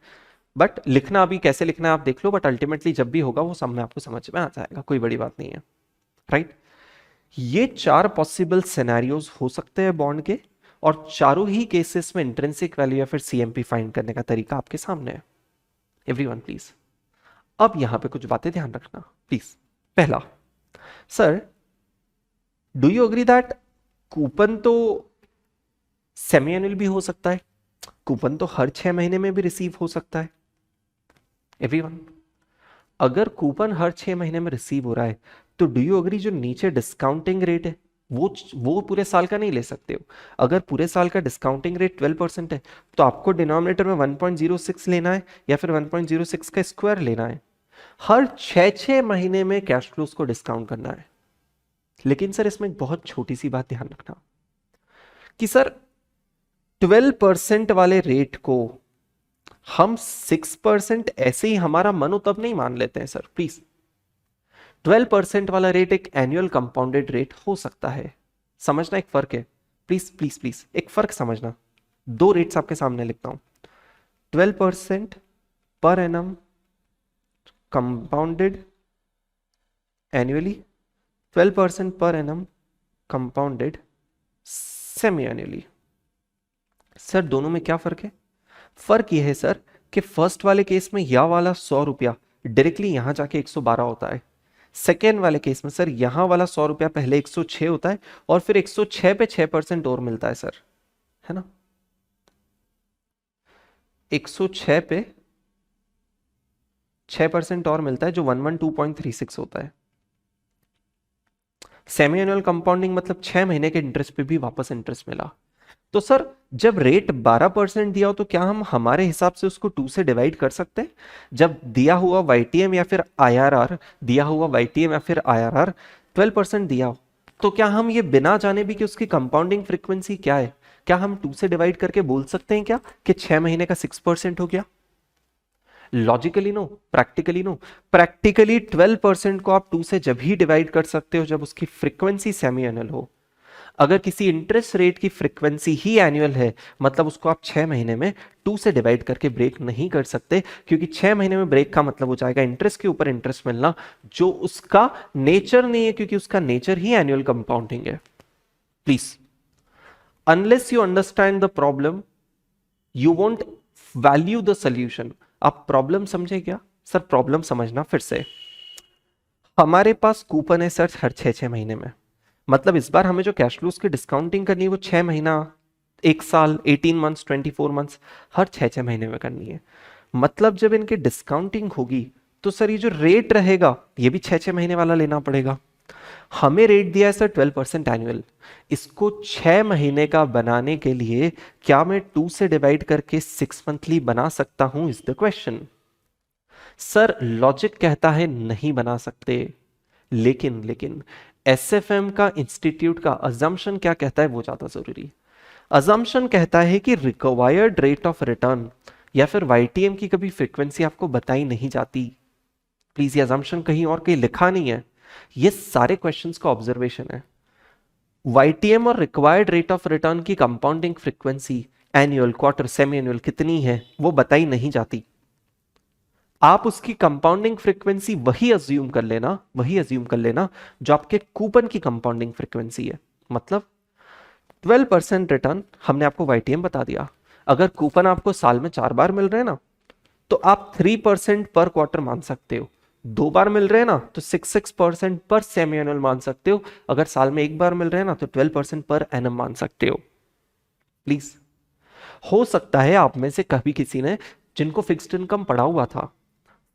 बट लिखना अभी कैसे लिखना है आप देख लो, बट अल्टीमेटली जब भी होगा वो सब में आपको समझ में आ जाएगा, कोई बड़ी बात नहीं है, राइट। ये 4 पॉसिबल सिनेरियोज हो सकते हैं बॉन्ड के, और चारों ही केसेस में इंट्रिंसिक वैल्यू या फिर सीएमपी फाइंड करने का तरीका आपके सामने है। एवरीवन प्लीज, अब यहां पे कुछ बातें ध्यान रखना प्लीज। पहला, sir do you agree that coupon तो सेमी एनुअल भी हो सकता है, कूपन तो हर 6 महीने में भी रिसीव हो सकता है। एवरीवन, अगर कूपन हर 6 महीने में रिसीव हो रहा है तो डू यू एग्री जो नीचे डिस्काउंटिंग रेट है वो पूरे साल का नहीं ले सकते हो। अगर पूरे साल का डिस्काउंटिंग रेट 12% है तो आपको डिनोमिनेटर में 1.06 लेना है या फिर 1.06 का स्क्वायर लेना है। हर 6 महीने में कैश फ्लोस को डिस्काउंट करना है। लेकिन सर इसमें एक बहुत छोटी सी बात ध्यान रखना कि सर 12% वाले रेट को हम 6% ऐसे ही हमारा मनो तब नहीं मान लेते हैं सर, प्लीज। 12% वाला रेट एक एनुअल कंपाउंडेड रेट हो सकता है, समझना एक फर्क है, प्लीज प्लीज प्लीज एक फर्क समझना। 2 रेट्स आपके सामने लिखता हूं, 12% per annum compounded annually, 12% per annum compounded semi annually. Sir दोनों में क्या फर्क है? फर्क यह है सर कि फर्स्ट वाले केस में यह वाला 100 रुपया डायरेक्टली यहां जाके 112 होता है, सेकेंड वाले केस में सर यहां वाला 100 रुपया पहले 106 होता है और फिर 106 पे 6% और मिलता है सर, है ना। 106 पे 6% और मिलता है जो 112.36 होता है। सेमी एनुअल कंपाउंडिंग मतलब 6 महीने के इंटरेस्ट पे भी वापस इंटरेस्ट मिला। तो सर जब रेट 12% दिया हो तो क्या हम हमारे हिसाब से उसको 2 से डिवाइड कर सकते हैं? जब दिया हुआ वाईटीएम या फिर आईआरआर 12% दिया हो तो क्या हम ये बिना जाने भी कि उसकी कंपाउंडिंग फ्रीक्वेंसी क्या है, क्या हम 2 से डिवाइड करके बोल सकते हैं क्या कि 6 महीने का 6% हो गया? Logically no, practically no. Practically 12% को आप 2 से जब ही डिवाइड कर सकते हो जब उसकी फ्रीक्वेंसी सेमी एनुअल हो। अगर किसी इंटरेस्ट रेट की फ्रीक्वेंसी ही एनुअल है मतलब उसको आप 6 महीने में 2 से डिवाइड करके ब्रेक नहीं कर सकते, क्योंकि 6 महीने में ब्रेक का मतलब हो जाएगा इंटरेस्ट के ऊपर इंटरेस्ट मिलना, जो उसका नेचर नहीं है, क्योंकि उसका नेचर ही एनुअल कंपाउंडिंग है। Please, unless you understand the problem you won't value the solution. आप प्रॉब्लम समझे क्या? सर प्रॉब्लम समझना फिर से, हमारे पास कूपन है सर हर 6 महीने में, मतलब इस बार हमें जो कैश फ्लोस की डिस्काउंटिंग करनी है वो 6 महीना, 1 साल, 18 मंथ्स, 24 मंथ्स, हर 6 महीने में करनी है। मतलब जब इनकी डिस्काउंटिंग होगी तो सर ये जो रेट रहेगा ये भी 6-6 महीने वाला लेना पड़ेगा। हमें रेट दिया है सर 12% एनुअल, इसको 6 महीने का बनाने के लिए क्या मैं 2 से डिवाइड करके 6 मंथली बना सकता हूं, is the question. Sir logic कहता है नहीं बना सकते, लेकिन एसएफएम का इंस्टीट्यूट का अजम्पशन क्या कहता है वो ज्यादा जरूरी। अजम्पशन कहता है कि रिक्वायर्ड रेट ऑफ रिटर्न या फिर वाईटीएम की कभी फ्रीक्वेंसी आपको बताई नहीं जाती। प्लीज ये अजम्पशन कहीं और कहीं लिखा नहीं है, ये सारे क्वेश्चंस का ऑब्जर्वेशन है। वाईटीएम और रिक्वायर्ड रेट ऑफ रिटर्न की compounding frequency annual, quarter, semi annual कितनी है वो बताई नहीं जाती। आप उसकी कंपाउंडिंग फ्रीक्वेंसी वही अज्यूम कर लेना जो आपके कूपन की कंपाउंडिंग फ्रीक्वेंसी है। मतलब 12% रिटर्न हमने आपको वाईटीएम बता दिया, अगर कूपन आपको साल में 4 बार मिल रहे हैं ना तो आप 3% पर क्वार्टर मान सकते हो, 2 बार मिल रहे हैं ना तो 6% पर सेमी एनुअल मान सकते हो, अगर साल में 1 बार मिल रहे हैं ना तो 12% पर एनम मान सकते हो। प्लीज, हो सकता है आप में से कभी किसी ने जिनको फिक्स्ड इनकम पड़ा हुआ था,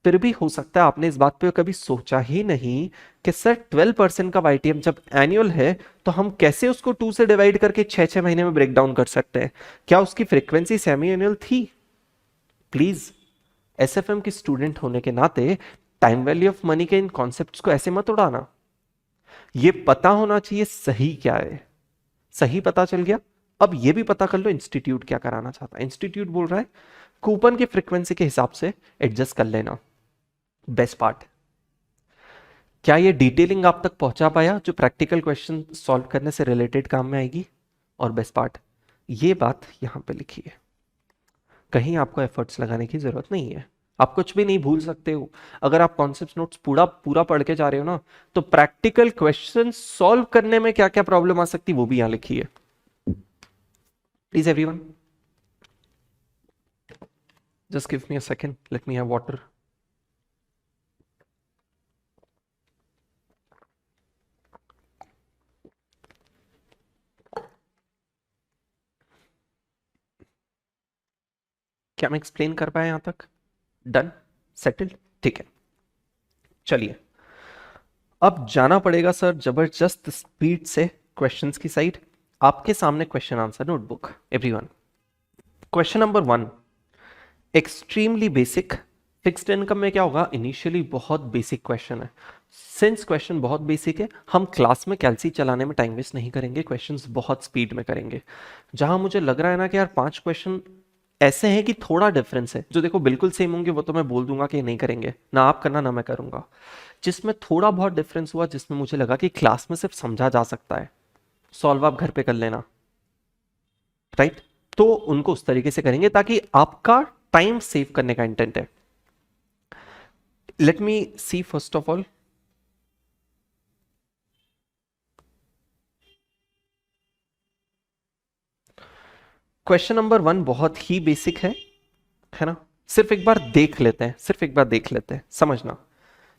फिर भी हो सकता है आपने इस बात पे कभी सोचा ही नहीं कि सर 12% का वाईटीएम जब एनुअल है तो हम कैसे उसको 2 से डिवाइड करके 6-6 महीने में ब्रेक डाउन कर सकते हैं, क्या उसकी फ्रीक्वेंसी सेमी एनुअल थी। प्लीज, एसएफएम की स्टूडेंट होने के नाते टाइम वैल्यू ऑफ मनी के इन कॉन्सेप्ट्स को ऐसे मत उड़ाना। ये पता होना चाहिए सही क्या है। सही पता चल गया, अब ये भी पता कर लो इंस्टीट्यूट क्या कराना चाहता है। इंस्टीट्यूट बोल रहा है कूपन की फ्रीक्वेंसी के हिसाब से एडजस्ट कर लेना। बेस्ट पार्ट, क्या ये डिटेलिंग आप तक पहुंचा पाया जो प्रैक्टिकल क्वेश्चन सॉल्व करने से रिलेटेड काम में आएगी। और बेस्ट पार्ट, ये बात यहां पे लिखी है, कहीं आपको एफर्ट्स लगाने की जरूरत नहीं है, आप कुछ भी नहीं भूल सकते हो। अगर आप कॉन्सेप्ट नोट्स पूरा पूरा पढ़ के जा रहे हो ना तो प्रैक्टिकल क्वेश्चन सॉल्व करने में क्या क्या प्रॉब्लम आ सकती वो भी यहां लिखी है। Please everyone just give me a second, let me have water. क्या मैं एक्सप्लेन कर पाया यहां तक? डन, सेटल्ड, ठीक है। चलिए अब जाना पड़ेगा सर जबरदस्त स्पीड से क्वेश्चंस की साइड। आपके सामने question answer notebook everyone. Question number 1 extremely basic. Fixed income में क्या होगा, इनिशियली बहुत बेसिक क्वेश्चन है। सिंस क्वेश्चन बहुत बेसिक है हम क्लास में कैलसी चलाने में टाइम वेस्ट नहीं करेंगे, क्वेश्चंस बहुत स्पीड में करेंगे। जहां मुझे लग रहा है ना कि यार 5 क्वेश्चन ऐसे हैं कि थोड़ा डिफरेंस है, जो देखो बिल्कुल सेम होंगे वो तो मैं बोल दूंगा कि नहीं करेंगे, ना आप करना ना मैं करूंगा। जिसमें थोड़ा बहुत डिफरेंस हुआ, जिसमें मुझे लगा कि क्लास में सिर्फ समझा जा सकता है, सॉल्व आप घर पे कर लेना, राइट, तो उनको उस तरीके से करेंगे ताकि आपका टाइम सेव करने का इंटेंट है। Let me see first of all, question number 1 बहुत ही बेसिक है ना, सिर्फ एक बार देख लेते हैं, सिर्फ एक बार देख लेते हैं, समझना।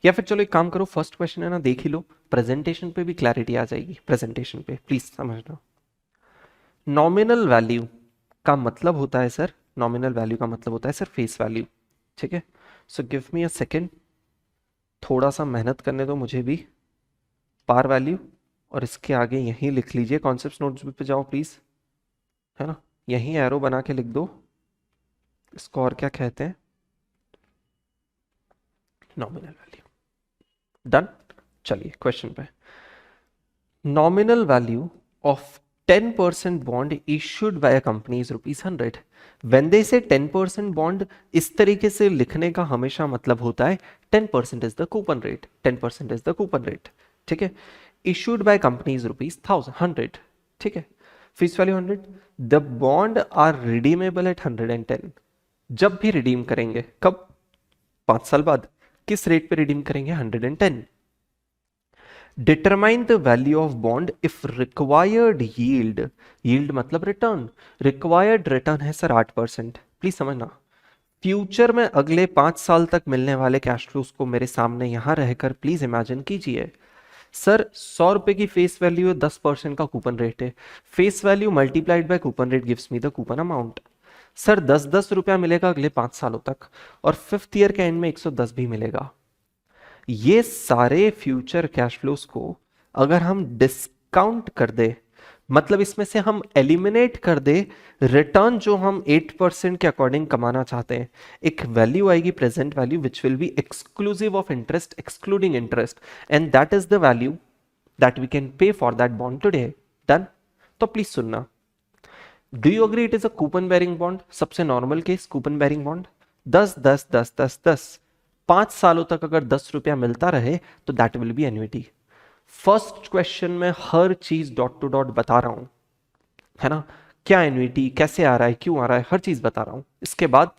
या फिर चलो एक काम करो, फर्स्ट क्वेश्चन है ना देख ही लो, प्रेजेंटेशन पे भी क्लैरिटी आ जाएगी, प्रेजेंटेशन पे प्लीज समझना। नॉमिनल वैल्यू का मतलब होता है सर, नॉमिनल वैल्यू का मतलब होता है सर फेस वैल्यू, ठीक है। सो गिव मी अ सेकेंड, थोड़ा सा मेहनत करने दो मुझे भी। पार वैल्यू और इसके आगे यहीं लिख लीजिए, कॉन्सेप्ट नोट्स पे जाओ प्लीज, है ना, यहीं एरो बना के लिख दो, इसको और क्या कहते हैं, नॉमिनल वैल्यू। डन, चलिए क्वेश्चन पे। Nominal value of 10% bond issued by a company is ₹100। When they से 10% बॉन्ड, इस तरीके से लिखने का हमेशा मतलब होता है 10% is the coupon rate, 10% is the coupon rate, ठीक है। इश्यूड बाय कंपनी इज ₹100, ठीक है। Face value 100, the bond are redeemable at 110। जब भी रिडीम करेंगे, कब, 5 साल बाद, किस रेट पे रिडीम करेंगे, 110। Determine the value of bond if required yield, yield मतलब रिटर्न, रिक्वायर्ड रिटर्न है सर 8%। प्लीज समझना, फ्यूचर में अगले 5 साल तक मिलने वाले कैश फ्लोज को मेरे सामने यहां रहकर प्लीज इमेजिन कीजिए। सर 100 रुपए की फेस वैल्यू है, 10% का कूपन रेट है, face value multiplied by coupon rate gives me the coupon amount. Sir 10-10 रुपया मिलेगा अगले 5 सालों तक, और 5th ईयर के एंड में 110 भी मिलेगा। ये सारे फ्यूचर कैश फ्लोज को अगर हम डिस्काउंट कर दे, मतलब इसमें से हम एलिमिनेट कर दे रिटर्न जो हम 8% के अकॉर्डिंग कमाना चाहते हैं, एक वैल्यू आएगी present value which will be exclusive of interest excluding interest, and that is the value that we can pay for that bond today. Done? तो प्लीज सुनना, do you agree it is a coupon bearing bond? सबसे normal case coupon bearing bond, 10 10 10 10 10, 5 सालों तक अगर 10 रुपया मिलता रहे तो that will be annuity. First question में हर चीज डॉट टू डॉट बता रहा हूं, है ना, क्या एन्युइटी, कैसे आ रहा है, क्यों आ रहा है, हर चीज बता रहा हूं। इसके बाद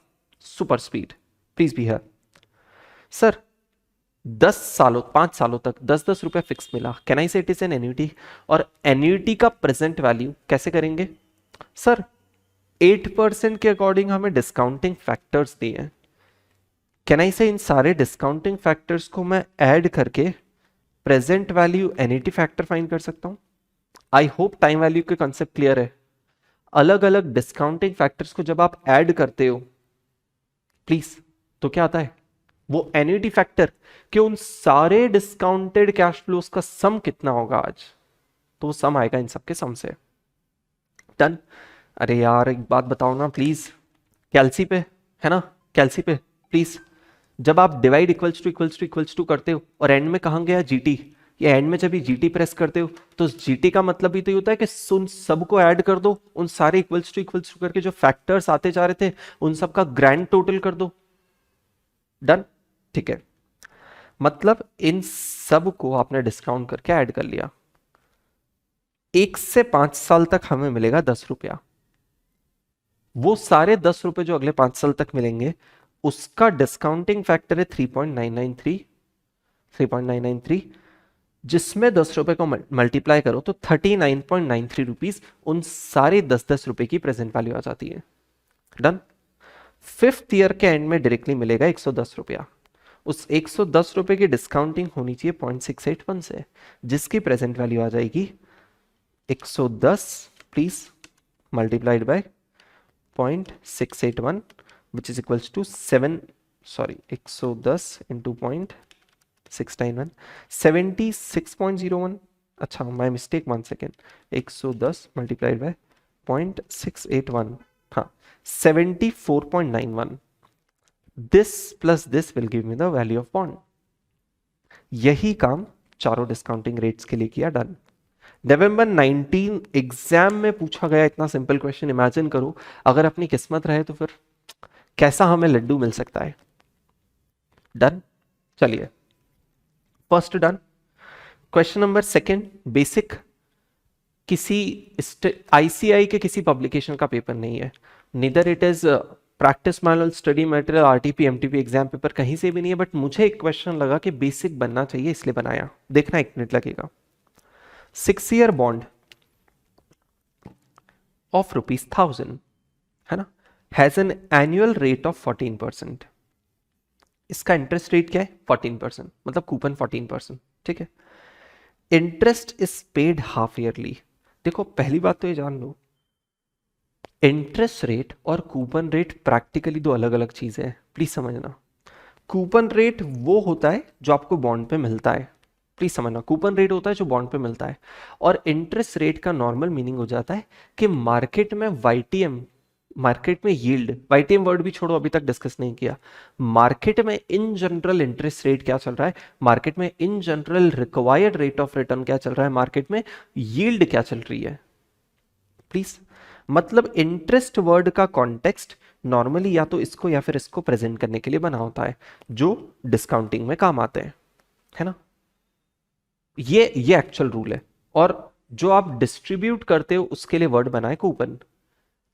super speed, please be here. Sir 5 सालों तक 10-10 रुपया फिक्स मिला, कैन आई से इट इज एन एन्युइटी? और एन्युइटी का प्रेजेंट वैल्यू कैसे करेंगे? सर 8% के अकॉर्डिंग हमें डिस्काउंटिंग फैक्टर्स दिए हैं, कैन आई से इन सारे डिस्काउंटिंग फैक्टर्स को मैं ऐड करके present value NET factor find कर सकता हूं। आई होप टाइम वैल्यू के कॉन्सेप्ट क्लियर है। अलग अलग डिस्काउंटिंग फैक्टर्स को जब आप ऐड करते हो प्लीज, तो क्या आता है? वो एन्युइटी फैक्टर कि उन सारे डिस्काउंटेड कैश फ्लोज का सम कितना होगा आज, तो वो सम आएगा इन सबके सम से। डन? अरे यार एक बात बताओ ना प्लीज, कैलसी पे, है ना, कैलसी पे प्लीज, जब आप डिवाइड इक्वल्स टू करते हो और एंड में कहां गया जीटी, ये एंड में जब ये जीटी प्रेस करते हो तो जीटी का मतलब भी तो ये होता है कि उन सबको ऐड कर दो, उन सारे इक्वल्स टू करके जो फैक्टर्स आते जा रहे थे उन सब का ग्रैंड टोटल कर दो। डन? ठीक है, मतलब इन सब को आपने डिस्काउंट करके ऐड कर लिया। 1 से 5 साल तक हमें मिलेगा 10 रुपया, वो सारे 10 रुपए जो अगले 5 साल तक मिलेंगे उसका डिस्काउंटिंग फैक्टर है 3.993, जिसमें 10 रुपए को मल्टीप्लाई करो तो 39.93 रुपीज उन सारे 10-10 रुपए की प्रेजेंट वैल्यू आ जाती है। डन? 5th ईयर के एंड में डायरेक्टली मिलेगा 110 रुपया, उस 110 रुपए की डिस्काउंटिंग होनी चाहिए 0.681 से, जिसकी प्रेजेंट वैल्यू आ जाएगी 110 please multiplied by 0.681 which is equals to 110 into 0.691 76.01। अच्छा my mistake, 1 second, 110 multiplied by 0.681, हाँ 74.91। This plus this will give me the value of bond. यही काम चारों डिस्काउंटिंग रेट्स के लिए किया। डन? नवंबर 19 एग्जाम में पूछा गया इतना सिंपल क्वेश्चन, इमेजिन करो अगर अपनी किस्मत रहे तो फिर कैसा हमें लड्डू मिल सकता है। डन? चलिए first done. Question number second, basic, किसी आईसीआई के किसी पब्लिकेशन का पेपर नहीं है, neither it is practice manual, study material, RTP, MTP exam paper कहीं से भी नहीं है, बट मुझे एक क्वेश्चन लगा कि बेसिक बनना चाहिए इसलिए बनाया। देखना 1 मिनट लगेगा। 6 ईयर बॉन्ड ऑफ ₹1000, है ना, has an annual rate of 14%। इसका इंटरेस्ट रेट क्या है? 14%, मतलब कूपन 14%। ठीक है, interest is paid half yearly. देखो पहली बात तो ये जान लो, इंटरेस्ट रेट और कूपन रेट प्रैक्टिकली 2 अलग अलग चीजें हैं, प्लीज समझना। कूपन रेट वो होता है जो आपको बॉन्ड पे मिलता है, प्लीज समझना, कूपन रेट होता है जो बॉन्ड पे मिलता है, और इंटरेस्ट रेट का नॉर्मल मीनिंग हो जाता है कि मार्केट में वाईटीएम, मार्केट में यील्ड, वाईटीएम वर्ड भी छोड़ो अभी तक डिस्कस नहीं किया, मार्केट में इन जनरल इंटरेस्ट रेट क्या चल रहा है, मार्केट में in general required rate of return क्या चल रहा है, मार्केट में यील्ड क्या चल रही है। प्लीज, मतलब इंटरेस्ट वर्ड का कॉन्टेक्स्ट नॉर्मली या तो इसको या फिर इसको प्रेजेंट करने के लिए बना होता है, जो डिस्काउंटिंग में काम आते हैं, है ना। ये एक्चुअल रूल है, और जो आप डिस्ट्रीब्यूट करते हो उसके लिए वर्ड बनाए कूपन।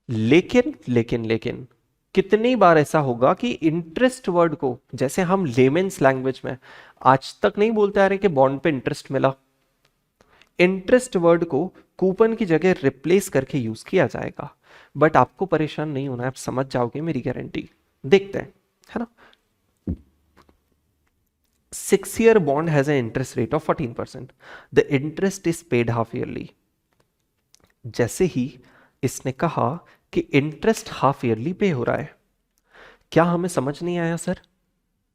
लेकिन लेकिन लेकिन कितनी बार ऐसा होगा कि इंटरेस्ट वर्ड को, जैसे हम लेमेन्स लैंग्वेज में आज तक नहीं बोलते आ रहे कि बॉन्ड पे इंटरेस्ट मिला, इंटरेस्ट वर्ड को कूपन की जगह रिप्लेस करके यूज किया जाएगा, बट आपको परेशान नहीं होना है, आप समझ जाओगे मेरी गारंटी। देखते हैं, है ना। 6 year bond has an interest rate of 14%. The interest is paid half yearly. जैसे ही इसने कहा कि इंटरेस्ट हाफ ईयरली पे हो रहा है। क्या हमें समझ नहीं आया सर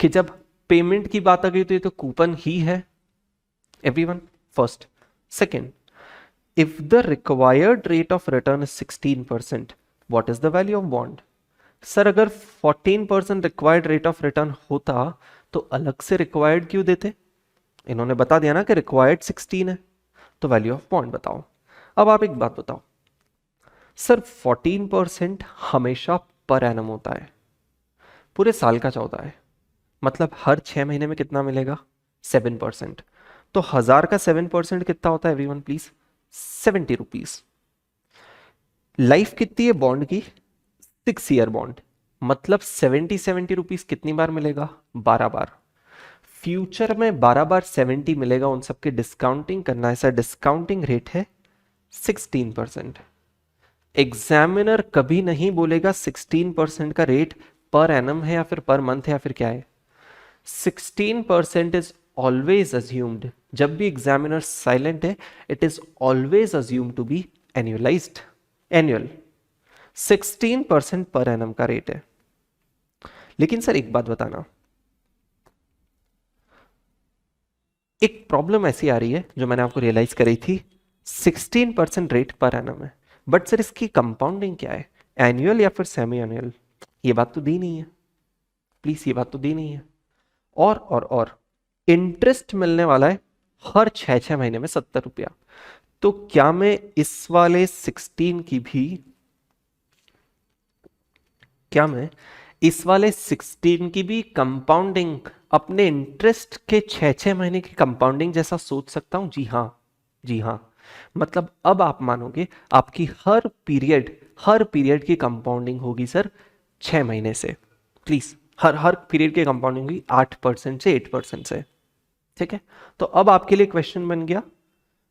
कि जब पेमेंट की बात आ गई तो ये तो कूपन ही है? Everyone, first. Second, if the required rate of return is 16%, what is the value of bond? Sir अगर 14% रिक्वायर्ड रेट ऑफ रिटर्न होता तो अलग से रिक्वायर्ड क्यों देते? इन्होंने बता दिया ना कि रिक्वायर्ड 16 है, तो वैल्यू ऑफ बॉन्ड बताओ। अब आप एक बात बताओ सर, 14% हमेशा पर एनम होता है, पूरे साल का 14 है, मतलब हर 6 महीने में कितना मिलेगा? 7%। तो 1000 का 7% कितना होता है एवरीवन प्लीज? 70 रुपीज। लाइफ कितनी है बॉन्ड की? 6 ईयर बॉन्ड, मतलब 70 रुपीज कितनी बार मिलेगा? 12 बार। फ्यूचर में 12 बार 70 मिलेगा, उन सबके डिस्काउंटिंग करना है सर, डिस्काउंटिंग रेट है 16%। एग्जामिनर कभी नहीं बोलेगा 16% का रेट पर एनम है या फिर पर मंथ है या फिर क्या है। 16% इज ऑलवेज अज्यूम्ड, जब भी एग्जामिनर साइलेंट है it is always assumed to be annualized, annual. 16% per annum का रेट है। लेकिन सर एक बात बताना, एक प्रॉब्लम ऐसी आ रही है जो मैंने आपको रियलाइज करी थी, 16% रेट पर एनम है, बट सर इसकी कंपाउंडिंग क्या है, एनुअल या फिर सेमी एनुअल? ये बात तो दी नहीं है, प्लीज ये बात तो दी नहीं है। और इंटरेस्ट मिलने वाला है हर 6 महीने में 70 रुपया। तो क्या मैं इस वाले 16 की भी, क्या मैं इस वाले 16 की भी कंपाउंडिंग अपने इंटरेस्ट के 6 महीने की कंपाउंडिंग जैसा सोच सकता हूं? जी हाँ, जी हाँ। मतलब अब आप मानोगे आपकी हर पीरियड की कंपाउंडिंग होगी सर 6 महीने से। प्लीज, हर हर पीरियड की कंपाउंडिंग होगी 8% से 8% से। ठीक है, तो अब आपके लिए क्वेश्चन बन गया,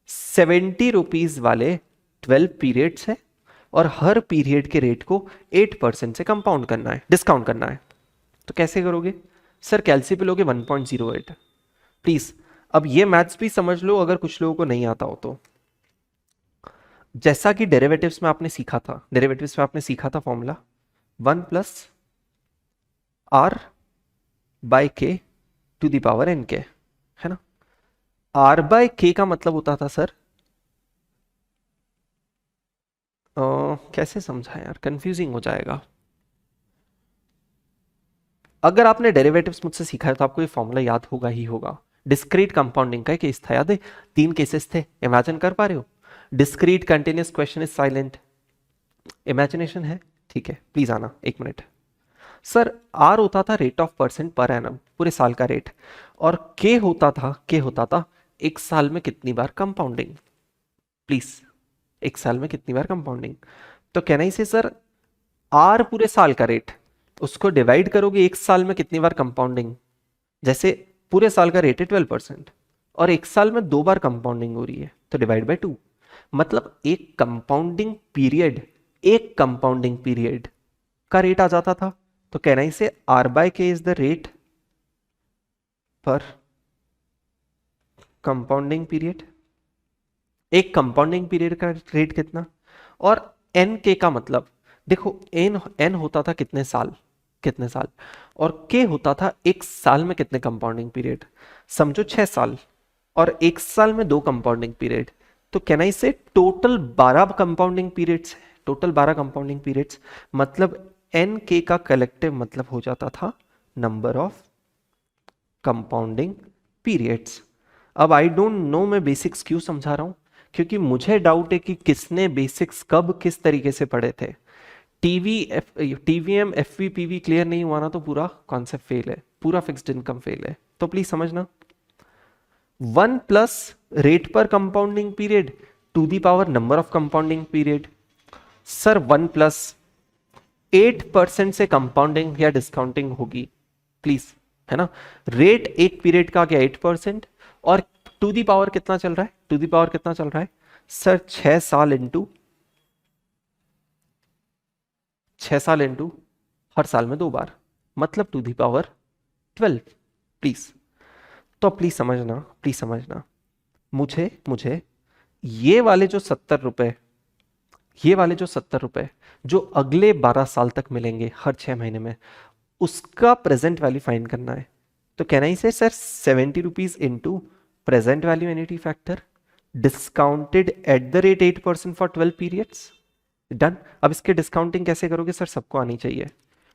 70 रुपीज वाले 12 पीरियड्स है और हर पीरियड के रेट को 8% से कंपाउंड करना है, डिस्काउंट करना है। तो कैसे करोगे सर? कैलसी पे लोगे 1.08। प्लीज अब ये मैथ्स भी समझ लो अगर कुछ लोगों को नहीं आता हो तो। जैसा कि डेरिवेटिव्स में आपने सीखा था, डेरिवेटिव्स में आपने सीखा था फॉर्मूला 1 प्लस आर बाय के टू द पावर एन के, है ना? आर बाय के का मतलब होता था सर, कैसे समझा यार, कंफ्यूजिंग हो जाएगा। अगर आपने डेरिवेटिव्स मुझसे सीखा है तो आपको ये फॉर्मूला याद होगा ही होगा। डिस्क्रीट कंपाउंडिंग का केस था, याद है? 3 केसेस थे, इमेजिन कर पा रहे हो? Discrete continuous question is silent, imagination है? ठीक है, प्लीज आना 1 मिनट। सर आर होता था rate of percent per annum, पूरे साल का रेट, और के होता था एक साल में कितनी बार कंपाउंडिंग। प्लीज, एक साल में कितनी बार कंपाउंडिंग? तो कहना ही से सर आर पूरे साल का रेट, उसको डिवाइड करोगे एक साल में कितनी बार कंपाउंडिंग। जैसे पूरे साल का रेट है 12% और एक साल में 2 बार कंपाउंडिंग हो रही है तो डिवाइड बाय 2, मतलब एक कंपाउंडिंग पीरियड का रेट आ जाता था। तो कहना ही से आर बाय के is the rate per compounding period. एक कंपाउंडिंग पीरियड का रेट कितना? और एन के का मतलब, देखो एन होता था कितने साल, और के होता था एक साल में कितने कंपाउंडिंग पीरियड। समझो 6 साल और एक साल में 2 कंपाउंडिंग पीरियड, तो कहना इसे total 12 compounding periods, total 12 compounding periods, मतलब एन के का कलेक्टिव मतलब हो जाता था नंबर ऑफ कंपाउंडिंग पीरियड्स। अब आई डोंट नो मैं बेसिक्स क्यों समझा रहा हूं, क्योंकि मुझे डाउट है कि किसने बेसिक्स कब किस तरीके से पढ़े थे। टीवीएम एफवी पीवी क्लियर नहीं हुआ ना तो पूरा कॉन्सेप्ट फेल है, पूरा फिक्स्ड इनकम फेल है। तो प्लीज समझना, 1 plus rate per compounding period to the power number of compounding period. Sir 1 plus 8% से कंपाउंडिंग या डिस्काउंटिंग होगी, प्लीज, है ना? रेट एक पीरियड का क्या 8%, और टू दी पावर कितना चल रहा है, टू दी पावर कितना चल रहा है सर? 6 साल इंटू 6 साल इंटू हर साल में 2 बार, मतलब टू दी पावर 12। प्लीज, तो प्लीज समझना, प्लीज समझना, मुझे ये वाले जो 70 रुपए ये वाले जो 70 रुपए जो अगले 12 साल तक मिलेंगे हर 6 महीने में, उसका प्रेजेंट वैल्यू फाइंड करना है। तो कैन आई से sir 70 rupees into present value annuity factor discounted at the rate 8% for 12 periods. Done. अब इसके डिस्काउंटिंग कैसे करोगे सर, सबको आनी चाहिए।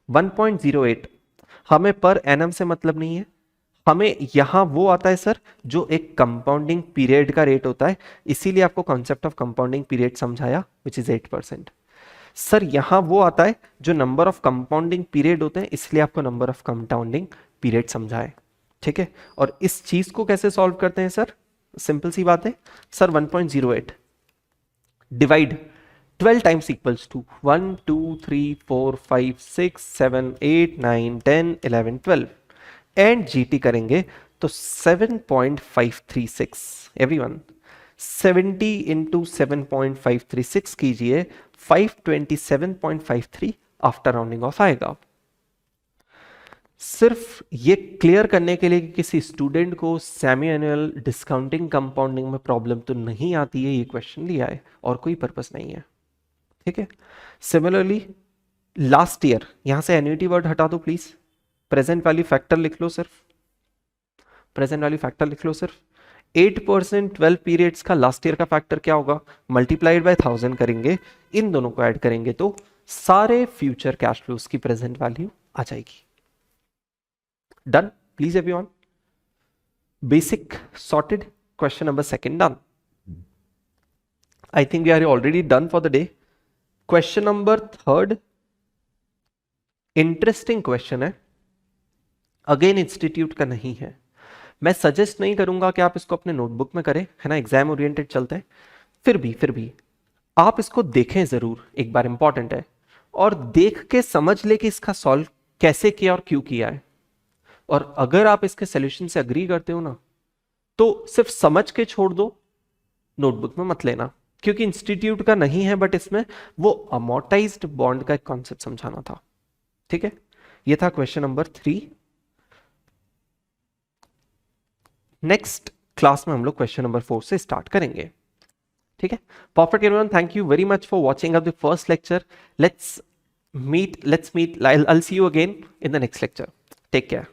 1.08 हमें पर एनम से मतलब नहीं है, हमें यहां वो आता है सर जो एक कंपाउंडिंग पीरियड का रेट होता है, इसीलिए आपको कॉन्सेप्ट ऑफ कंपाउंडिंग पीरियड समझाया विच इज 8%। सर यहां वो आता है जो नंबर ऑफ कंपाउंडिंग पीरियड होते हैं, इसलिए आपको नंबर ऑफ कंपाउंडिंग पीरियड समझाए। ठीक है, और इस चीज को कैसे सॉल्व करते हैं सर, सिंपल सी बात है sir. 1.08 divide 12 times equals to 1 2 3 4 5 6 7 8 9 10 11 12 and GT करेंगे तो 7.536। एवरीवन 70 इंटू 7.536 कीजिए, 527.53 आफ्टर राउंडिंग ऑफ आएगा। सिर्फ ये क्लियर करने के लिए कि किसी स्टूडेंट को सेमी एनुअल डिस्काउंटिंग कंपाउंडिंग में प्रॉब्लम तो नहीं आती है, ये क्वेश्चन लिया है और कोई पर्पस नहीं है। ठीक है, सिमिलरली लास्ट ईयर, यहां से एन्युटी वर्ड हटा दो प्लीज, प्रेजेंट वैल्यू फैक्टर लिख लो सिर्फ, प्रेजेंट वैल्यू फैक्टर लिख लो सिर्फ। 8% 12 पीरियड्स का लास्ट ईयर का फैक्टर क्या होगा, मल्टीप्लाइड बाय 1000 करेंगे, इन दोनों को ऐड करेंगे तो सारे फ्यूचर कैश फ्लोज की प्रेजेंट वैल्यू आ जाएगी। Done please everyone, basic sorted. Question number second done. I think we are already done for the day. Question number third interesting question है, अगेन इंस्टीट्यूट का नहीं है, मैं सजेस्ट नहीं करूंगा कि आप इसको अपने नोटबुक में करें, है ना, एग्जाम ओरिएंटेड चलते हैं। फिर भी आप इसको देखें जरूर एक बार, इंपॉर्टेंट है, और देख के समझ ले कि इसका सॉल्व कैसे किया और क्यों किया है। और अगर आप इसके सॉल्यूशन से अग्री करते हो ना, तो सिर्फ समझ के छोड़ दो, नोटबुक में मत लेना, क्योंकि इंस्टीट्यूट का नहीं है, बट इसमें वो अमोर्टाइज्ड बॉन्ड का एक कॉन्सेप्ट समझाना था। ठीक है, ये था क्वेश्चन नंबर 3। नेक्स्ट क्लास में हम लोग क्वेश्चन नंबर 4 से स्टार्ट करेंगे। ठीक है, perfect everyone, thank you very much for watching the first lecture. Let's meet, I'll see you again in the next lecture. Take care.